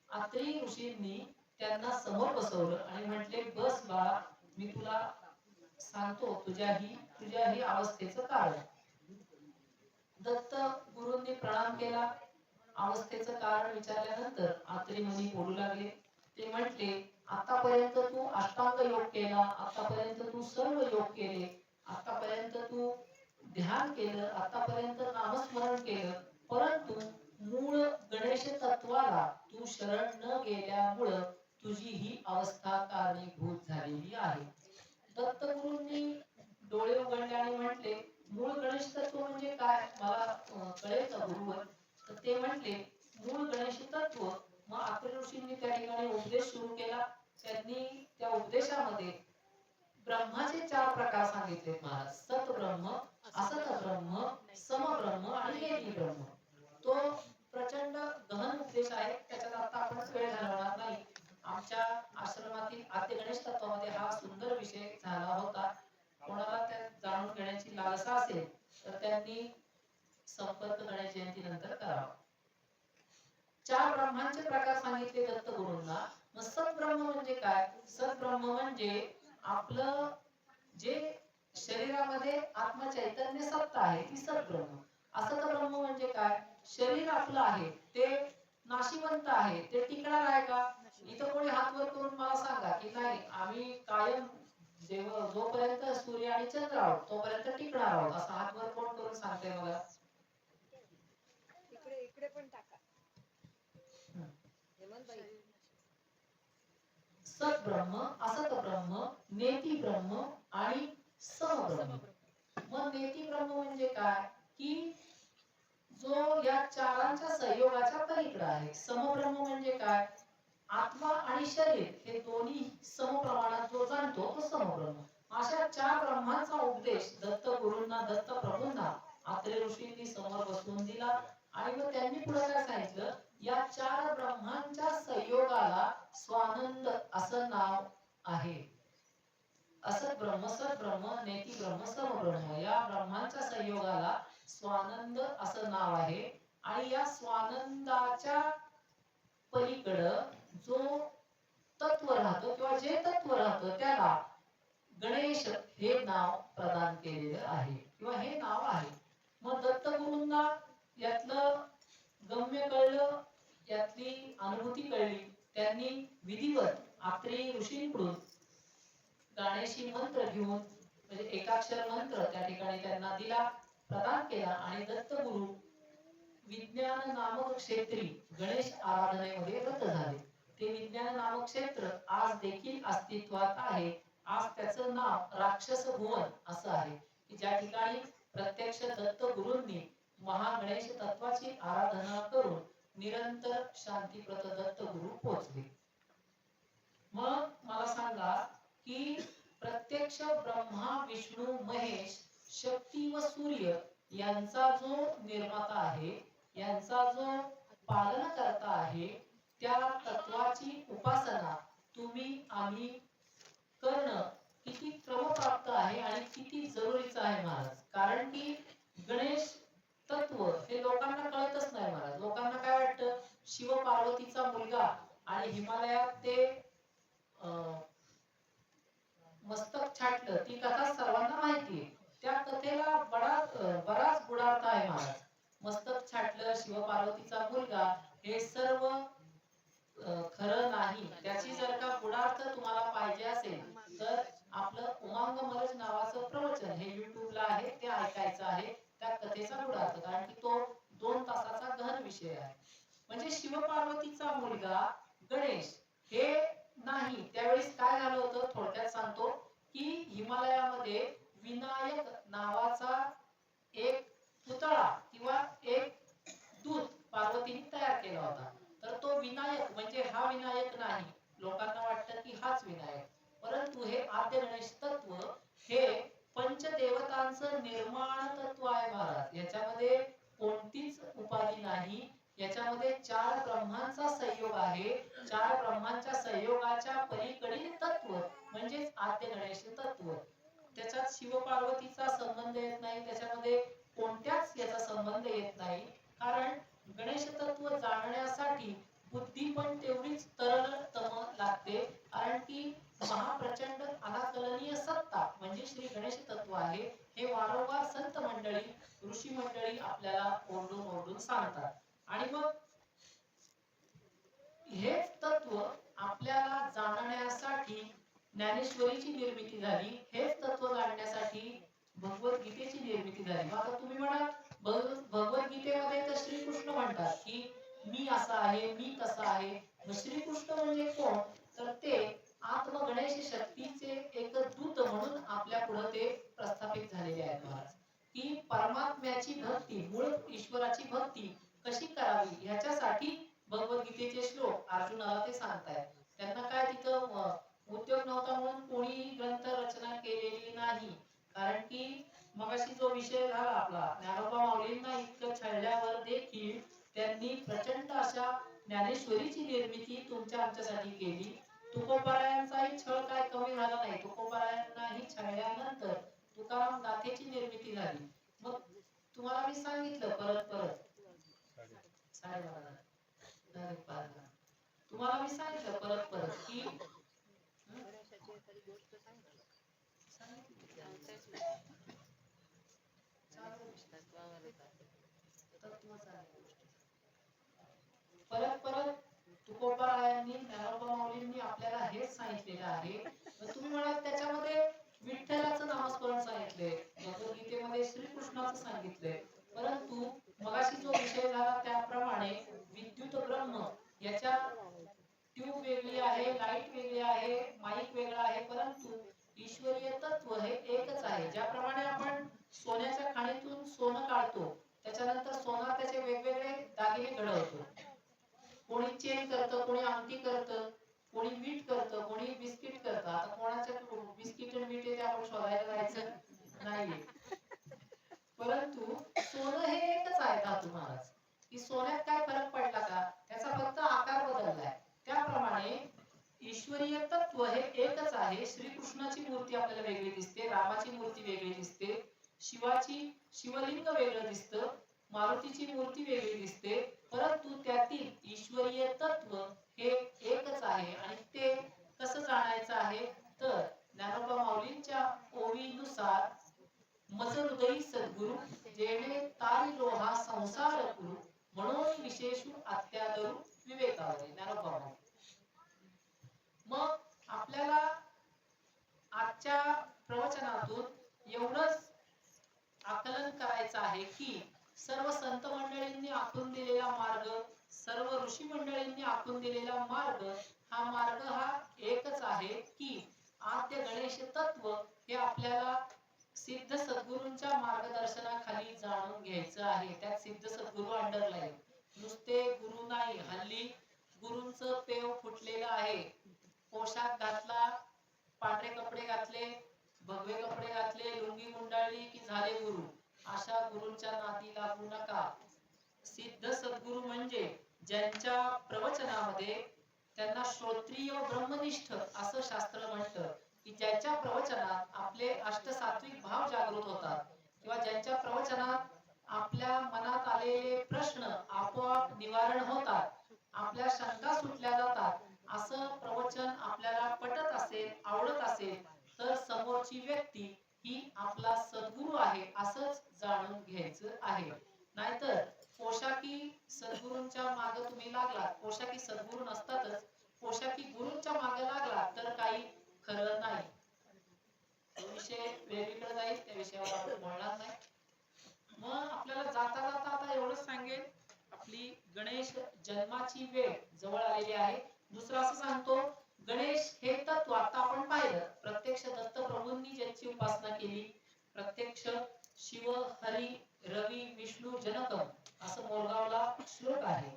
अत्रि ऋषींनी त्यांना समोर बसवलं आणि म्हटले, बस बाळा, मी तुला सांगतो तुझ्या ही अवस्थेचं कारण. दत्त गुरूंनी प्रणाम केला. अवस्थेचं कारण विचारल्यानंतर अत्रि मुनी बोलू लागले. ते म्हटले, आतापर्यंत तू अष्टांग योग केला, आतापर्यंत तू सर्व योग केले, आतापर्यंत तू ध्यान केलं, आतापर्यंत नामस्मरण केलं, परंतु मूळ गणेश तत्वाला तू शरण न गेल्यामुळं तुझी ही अवस्था कारणीभूत झालेली आहे. दत्तगुरूंनी डोळे उघडले आणि म्हटले, मूळ गणेश तत्व म्हणजे काय मला कळेल का गुरुवर? तर ते म्हटले, मूळ गणेश तत्व. मग अत्रि ऋषींनी त्या ठिकाणी उपदेश सुरू केला. त्यांनी त्या उपदेशामध्ये ब्रह्माचे 4 प्रकार सांगितले महाराज. सत ब्रह्म, असत ब्रह्म, सम ब्रह्म आणि नेती ब्रह्म. तो प्रचंड गहन उपदेश आहे, त्याच्यात आता आपण वेळ घालवणार नाही. आमच्या आश्रमातील आद्य गणेश तत्वामध्ये हा सुंदर विषय झाला होता. कोणाला त्या जाणून घेण्याची लालसा असेल तर त्यांनी संपर्क गणेश जयंती नंतर करावा. 4 ब्रह्मांचे प्रकार सांगितले दत्तगुरूंना. मग सद्ब्रह्म म्हणजे काय? सद्ब्रह्म म्हणजे आपलं जे शरीरामध्ये आत्मचैतन्य सत्ता आहे ती सद्ब्रह्म. असत ब्रह्म म्हणजे काय? शरीर आपलं आहे ते नाशिवंत आहे, ते टिकणार आहे का? इथं कोणी हात वर करून मला सांगा की नाही, आम्ही कायम जोपर्यंत सूर्य आणि चंद्र आहोत तोपर्यंत टिकणार आहोत, असा हात वर कोण करून सांगते मला?
इकडे पण टाका.
सत ब्रह्म, असत ब्रह्म, नेती ब्रह्म आणि सम ब्रह्म. मग नेती ब्रह्म म्हणजे काय? की जो या चारांच्या संयोगाच्या पलीकडे आहे. समब्रह्म म्हणजे काय? आत्मा आणि शरीर हे दोन्ही समप्रमाणात जो जाणतो तो समब्रह्म. अशा चार ब्रह्मांचा उपदेश दत्त गुरूंना, दत्त प्रभूंना आत्रे ऋषींनी समोर बसवून दिला. आणि मग त्यांनी पुढे काय सांगितलं? या चार ब्रह्मांच्या संयोगाला स्वानंद असं नाव आहे. असत ब्रह्म, सत ब्रह्म, नेति ब्रह्म, समब्रह्म या ब्रह्मांच्या संयोगाला स्वानंद असं नाव आहे. आणि या स्वानंदाच्या पलीकडं जो तत्व राहतो किंवा जे तत्व राहतं त्याला गणेश हे नाव प्रदान केलेलं आहे किंवा हे नाव आहे. मग दत्तगुरूंना यातलं गम्य कळलं, यातली अनुभूती कळली. त्यांनी विधिवत आत्रेय ऋषींकडून गणेशी मंत्र घेऊन म्हणजे एकाक्षर मंत्र त्या ठिकाणी त्यांना दिला, प्रदान केला. आणि दत्तगुरु विज्ञान नामक क्षेत्री गणेश आराधनेमध्ये रत झाले. ते विज्ञान नामक क्षेत्र आज देखील अस्तित्वात आहे. आज त्याचं नाव राक्षस भुवन असं आहे की ज्या ठिकाणी प्रत्यक्ष दत्तगुरूंनी महागणेश तत्वाची आराधना करून निरंतर शांतीप्रत दत्तगुरु पोचले. मग मला सांगा की प्रत्यक्ष ब्रह्मा, विष्णू, महेश, शक्ती व सूर्य यांचा जो निर्माता आहे, यांचा जो पालन करता आहे, त्या तत्वाची उपासना तुम्ही आम्ही करणं किती क्रमप्राप्त आहे आणि किती जरुरीचं आहे महाराज. कारण की गणेश तत्व हे लोकांना कळतच नाही महाराज. लोकांना काय वाटतं, शिव पार्वतीचा मुलगा आणि हिमालयात ते मस्तक छाटलं, ती कथा सर्वांना माहिती आहे. त्या कथेला बराच गुणार्थ आहे महाराज. मस्तक छाटलं, शिव पार्वतीचा मुलगा, हे सर्व खरं नाही. त्याची जर का गुणार्थ तुम्हाला पाहिजे असेल तर आपलं उमांग मरज नावाचं प्रवचन हे युट्यूबला आहे, ते ऐकायचं आहे. त्या कथेचा गुणार्थ, कारण की तो 2 तासाचा गहन विषय आहे. म्हणजे शिव पार्वतीचा मुलगा गणेश हे नाही. त्यावेळेस काय झालं होतं थोडक्यात सांगतो की हिमालयामध्ये विनायक नावाचा एक पुतळा किंवा एक दूत पार्वतीने तयार केला होता. तर तो विनायक म्हणजे हा विनायक नाही. लोकांना वाटतं की हाच विनायक, परंतु हे आद्य गणेश तत्व हे पंचदेवतांचं निर्माण तत्व आहे महाराज. याच्यामध्ये कोणतीच उपाधी नाही. याच्यामध्ये 4 ब्रह्मांचा संयोग आहे. 4 ब्रह्मांच्या संयोगाच्या पलीकडील तत्व म्हणजेच आद्य गणेश तत्व. त्याच्यात शिव पार्वतीचा संबंध येत नाही, त्याच्यामध्ये कोणत्याच याचा संबंध येत नाही. कारण गणेश तत्व जाणण्यासाठी बुद्धी पण तेवढीच तरलतम लागते. कारण की महाप्रचंड अनाकलनीय सत्ता म्हणजे श्री गणेश तत्व आहे. हे वारंवार संत मंडळी, ऋषी मंडळी आपल्याला ओरडून ओरडून सांगतात. आणि मग हेच तत्व आपल्याला जाणण्यासाठी ज्ञानेश्वरीची निर्मिती झाली. हेच तत्व जाणण्यासाठी भगवद्गीतेची निर्मिती झाली. मग आता तुम्ही म्हणा भगवद्गीतेमध्ये तर श्रीकृष्ण म्हणतात की मी असा आहे, मी तसा आहे. मग श्रीकृष्ण म्हणजे कोण? तर ते आत्मगणेश शक्तीचे एक दूत म्हणून आपल्या पुढे ते प्रस्थापित झालेले आहेत महाराज. की परमात्म्याची भक्ती, मूळ ईश्वराची भक्ती कशी करावी ह्याच्यासाठी भगवद्गीतेचे श्लोक अर्जुनाला ते सांगतायत. त्यांना काय तिथं उद्योग नव्हता म्हणून कोणी ग्रंथ रचना केलेली नाही. कारण की मगाशी जो विषय झाला आपला, ज्ञानोबा माऊलींना इतकं छळल्यावर देखील त्यांनी प्रचंड अशा ज्ञानेश्वरीची निर्मिती तुमच्या आमच्यासाठी केली. तुकोबारायांचाही छळ काय कमी झाला नाही. तुकोबारायांनाही छळल्यानंतर तुकाराम गाथेची निर्मिती झाली. मग तुम्हाला मी सांगितलं परत तुम्हाला मी सांगितलं परत की
गणेशाची एखादी गोष्ट सांग ना.
परत तुकोबारायांनी, ज्ञानोबा माऊलींनी आपल्याला हेच सांगितलेलं आहे. तुम्ही म्हणाल त्याच्यामध्ये विठ्ठलाचं नामस्मरण सांगितलंय, भगवद्गीतेमध्ये श्रीकृष्णाचं सांगितलंय. परंतु मगाशी जो विषय झाला त्याप्रमाणे विद्युत ब्रह्म याच्या ट्यूब वेगळी आहे, लाईट वेगळी आहे, माईक वेगळा आहे, परंतु ईश्वरीय तत्व हे एकच आहे. ज्याप्रमाणे आपण सोन्याच्या खाणीतून सोनं काढतो त्याच्यानंतर सोनार त्याचे वेगवेगळे दागिने घडवतो. कोणी चेन करतं, कोणी अंगठी करतं, कोणी मीठ करतं, कोणी बिस्किट करतं. आता कोणाचं बिस्किट आणि मीठ ते आपण शोधायला जायचं नाहीये. परंतु सोनं हे एकच आहे धातू महाराज. की सोन्यात काय फरक पडला का? त्याचा फक्त आकार बदललाय. त्याप्रमाणे ईश्वरीय तत्व हे एकच आहे. श्रीकृष्णाची मूर्ती आपल्याला वेगळी दिसते, रामाची मूर्ती वेगळी दिसते, शिवलिंग वेगळं दिसतं, मारुतीची मूर्ती वेगळी दिसते, परंतु त्यातील ईश्वरीय तत्व हे एकच आहे. आणि ते कसं जाणायचं आहे तर ज्ञानोबा माऊलींच्या ओवीनुसार मज हृदयी सद्गुरु जेणे तारिलो हा संसार गुरु म्हणून विशेषू अत्यादरू विवेकावरी. ज्ञानोबा माऊली. मग आपल्याला आजच्या प्रवचनातून एवढंच आकलन करायचं आहे की सर्व संत मंडळींनी आखून दिलेला मार्ग, सर्व ऋषी मंडळींनी आखून दिलेला मार्ग हा एकच आहे की आद्य गणेश तत्व हे आपल्याला सिद्ध सद्गुरूंच्या मार्गदर्शनाखाली जाणून घ्यायचं आहे. त्यात सिद्ध सद्गुरू अंडरलाईन. नुसते गुरु नाही, हल्ली गुरूंचं पेव फुटलेलं आहे. पोशाख घातला, पांढरे कपडे घातले, भगवे कपडे घातले, लुंगी गुंडाळली की झाले गुरु. अशा गुरूंच्या नादी लागू नका. सिद्ध सद्गुरू म्हणजे ज्यांच्या प्रवचनामध्ये त्यांना श्रोत्रिय ब्रह्मनिष्ठ असं शास्त्र म्हणतं की ज्यांच्या प्रवचनात आपले अष्टसात्विक भाव जागृत होतात, किंवा ज्यांच्या प्रवचनात आपल्या मनात आलेले प्रश्न आपोआप निवारण होतात, आपल्या शंका सुटल्या जातात, असं प्रवचन आपल्याला पटत असेल, आवडत असेल तर समोरची व्यक्ती ही आपला सद्गुरू आहे असंच जाणून घ्यायचं आहे. नाहीतर पोशाखी सद्गुरूंच्या मागे तुम्ही लागलात, पोशाखी सद्गुरू नसतातच, पोशाखी गुरूंच्या मागे लागला तर काही खरं नाही. तो विषय वेगळीकडे जाईल, त्या विषयावर आपण बोलणार नाही. मग आपल्याला जाता जाता आता एवढंच सांगेल, आपली गणेश जन्माची वेळ जवळ आलेली आहे. दुसरं असं सांगतो, गणेश हे तत्व आता आपण पाहिलं, प्रत्यक्ष दत्तप्रभूंनी ज्यांची उपासना केली, प्रत्यक्ष शिव हरी रवी विष्णू जनकम असं मोरगावला श्लोक आहे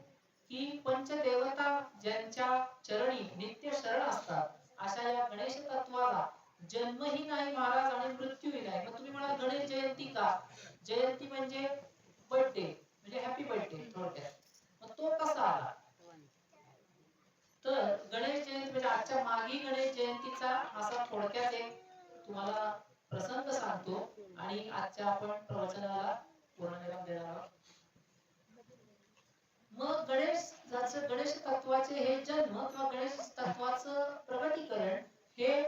की पंचदेवता ज्यांच्या चरणी नित्य शरण असतात, अशा या गणेश तत्वाला जन्मही नाही महाराज आणि मृत्यूही नाही. मग तुम्ही म्हणाल गणेश जयंती का? जयंती म्हणजे बर्थडे, म्हणजे हॅपी बर्थडे थोडक्यात. मग तो कसा आला तर गणेश जयंती म्हणजे आजच्या मागी गणेश जयंतीचा असा थोडक्यात एक तुम्हाला प्रसंग सांगतो आणि आजच्या आपण प्रवचनाला पूर्णविराम देणार आहोत. मग गणेश तत्वाचे हे जन्म किंवा गणेश तत्वाचं प्रगटीकरण हे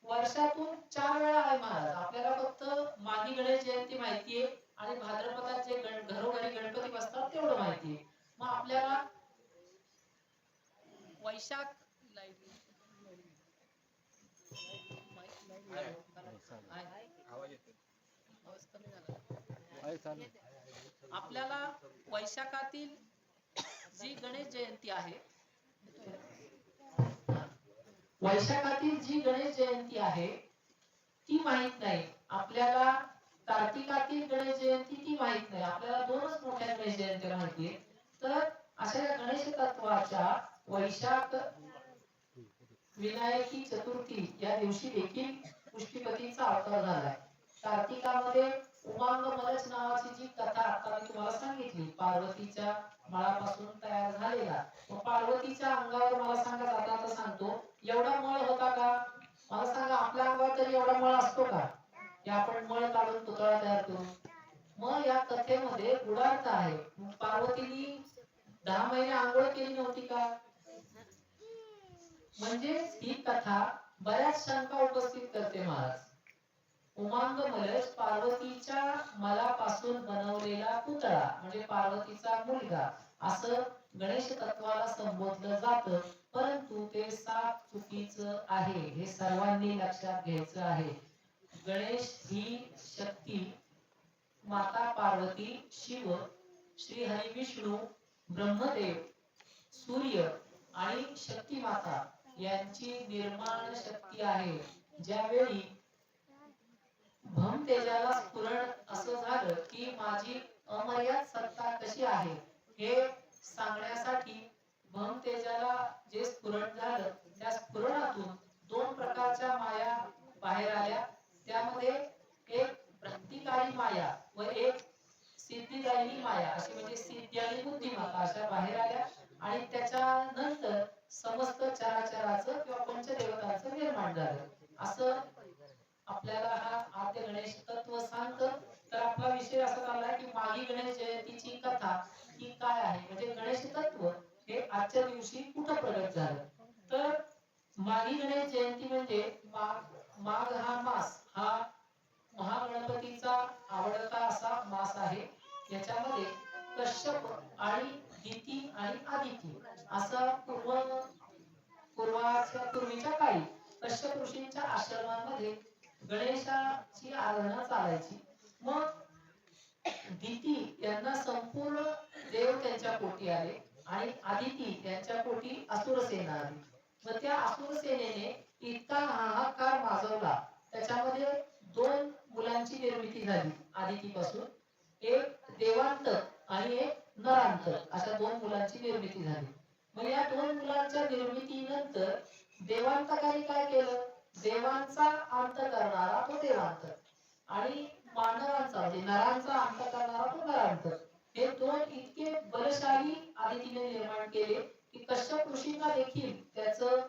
वर्षातून 4 वेळा आहे महाराज. आपल्याला फक्त मागी गणेश जयंती माहितीये आणि भाद्रपदात जे घरोघरी गणपती बसतात तेवढं माहितीये. मग आपल्याला वैशाख आपल्याला वैशाखातील जी गणेश जयंती आहे, वैशाखातील जी गणेश जयंती आहे ती माहित नाही आपल्याला. कार्तिकातील गणेश जयंती ती माहित नाही आपल्याला. 2च मोठ्या गणेश जयंती माहितीये. तर अशा या गणेश तत्वाच्या वैशाख विनायकी चतुर्थी या दिवशी देखील पुष्टीपतीचा अवतार झालाय. कार्तिकामध्ये उमांग मलच नावाची जी कथा आता मी तुम्हाला सांगितली, पार्वतीच्या मळापासून तयार झालेला. मग पार्वतीच्या अंगावर मला सांगा, आता सांगतो, एवढा मळ होता का? मला सांगा, आपल्या अंगावर तरी एवढा मळ असतो का? की आपण मळ काढून पुतळा तयार करू? मग या कथेमध्ये गुढार्थ आहे. पार्वतीने 10 महिने आंघोळ केली नव्हती का? म्हणजे ही कथा बऱ्याच शंका उपस्थित करते महाराज. उमांग मलच पार्वतीच्या मलापासून बनवलेला पुतळा म्हणजे पार्वतीचा मुलगा असं गणेश तत्वाला संबोधलं जातं. परंतु ते साफ चुकीचं आहे, हे सर्वांनी लक्षात घ्यायचं आहे. गणेश ही शक्ती माता पार्वती, शिव, श्री हरी विष्णू, ब्रह्मदेव, सूर्य आणि शक्ती माता यांची निर्माण शक्ती आहे. ज्यावेळी भम तेजाला स्फुरण असं झालं की माझी अमर्याद सत्ता कशी आहे हे सांगण्यासाठी भंग तेजाला जे स्फुरण झालं त्या स्फुरणातून दोन प्रकारच्या माया बाहेर आल्या. त्यामध्ये एक भ्रांतिकारी माया व एक सिद्धिदायिनी माया अशी म्हणजे सिद्धी आणि बुद्धिमत्ता अशा बाहेर आल्या. आणि त्याच्यानंतर समस्त चराचराचं किंवा पंचदेवतांचं निर्माण झालं. असं आपल्याला हा आद्य गणेश तत्व सांगतं. तर आपला विषय असा चाललाय की मागी गणेश जयंतीची कथा ही काय आहे, म्हणजे गणेश तत्व हे आजच्या दिवशी कुठं प्रगट झालं. तर मागी गणेश जयंती म्हणजे माघ हा मास हा महागणपतीचा आवडता असा मास आहे. याच्यामध्ये कश्यप आणि दिती आणि आदिती असा पूर्वीच्या काळी कश्यप ऋषींच्या आश्रमांमध्ये गणेशाची आराधना चालायची. मग दिती यांना संपूर्ण देव त्यांच्या पोटी आले आणि आदिती यांच्या पोटी असुर सेना आली. व त्या असुर सेनेने इतका हाहाकार माजवला, त्याच्यामध्ये दोन मुलांची निर्मिती झाली आदितीपासून. एक देवांतक आणि एक नरांतक अशा दोन मुलांची निर्मिती झाली. मग या दोन मुलांच्या निर्मितीनंतर देवांतकाने काय केलं, देवांचा अंत करणारा तो देवांतक आणि मानवांचा म्हणजे नरांचा अंत करणारा तो नरांतक, हे दोन इतके बलशाली आदितीने निर्माण केले की कश्यप ऋषींना देखील त्याचं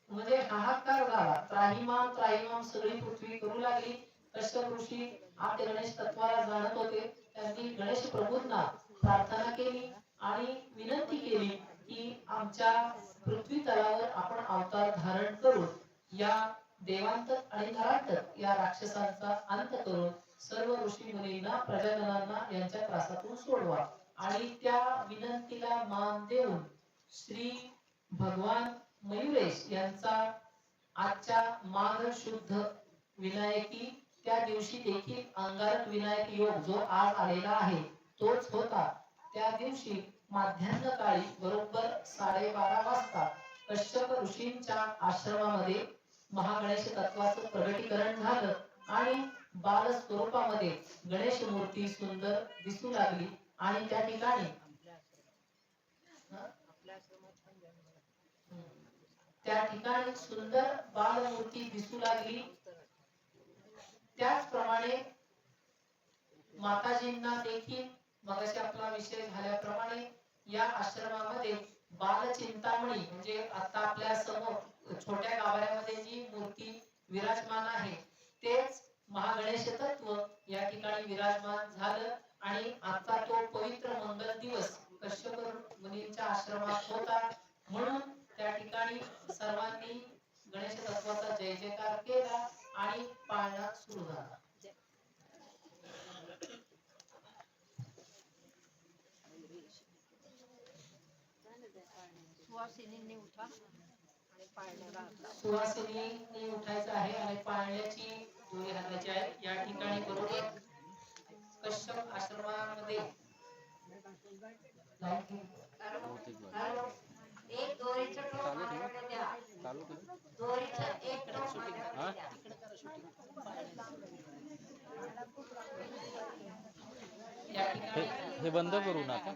म्हणजे हाहाकार झाला. त्राहिमाम त्राहिमाम सगळी पृथ्वी करू लागली. कश्यप ऋषी आद्य गणेश तत्वाला जाणत होते. त्यांनी गणेश प्रभूंना प्रार्थना केली आणि विनंती केली की आमच्या पृथ्वी तलावर आपण अवतार धारण करून या देवांतक आणि नरांतक या राक्षसांचा अंत करून सर्व ऋषी मुनींना प्रजाजनांना यांच्या त्रासातून सोडवा. आणि त्या विनंतीला मान देऊन श्री भगवान मयुरेश यांचा आजच्या माघ शुद्ध विनायकी त्या दिवशी देखील अंगारक विनायक योग जो आज आलेला आहे तोच होता. त्या दिवशी माध्यान्ह काळी बरोबर 12:30 वाजता कश्यप ऋषींच्या आश्रमामध्ये महागणेश तत्वाचं प्रगटीकरण झालं आणि बाल स्वरूपामध्ये गणेश मूर्ती सुंदर दिसू लागली. आणि त्या ठिकाणी सुंदर बालमूर्ती दिसू लागली. त्याचप्रमाणे माताजींना देखील मगाशी आपला विषय झाल्याप्रमाणे या आश्रमामध्ये बालचिंतामणी म्हणजे आता आपल्या समोर छोट्या गाभाऱ्यामध्ये जी मूर्ती विराजमान आहे तेच महागणेश तत्व या ठिकाणी विराजमान झालं. आणि आता तो पवित्र मंगल दिवस कश्यप मुनींच्या आश्रमात होता म्हणून त्या ठिकाणी सर्वांनी गणेश तत्वाचा जय जयकार केला आणि पाळणा सुरू झाला.
सुवासिनींनी उठा आणि पाळण्याला हात लावा.
सुवासिनींनी उठायचं आहे आणि पाळण्याची दोरी घालायची आहे. या ठिकाणी बरोबर कश्यप आश्रमामध्ये
एक दोरीचं टोक माझ्याकडे द्या.
चालू ठेव.
दोरीचं एक टोक माझ्याकडे द्या.
या ठिकाणी
हे बंद करू नका.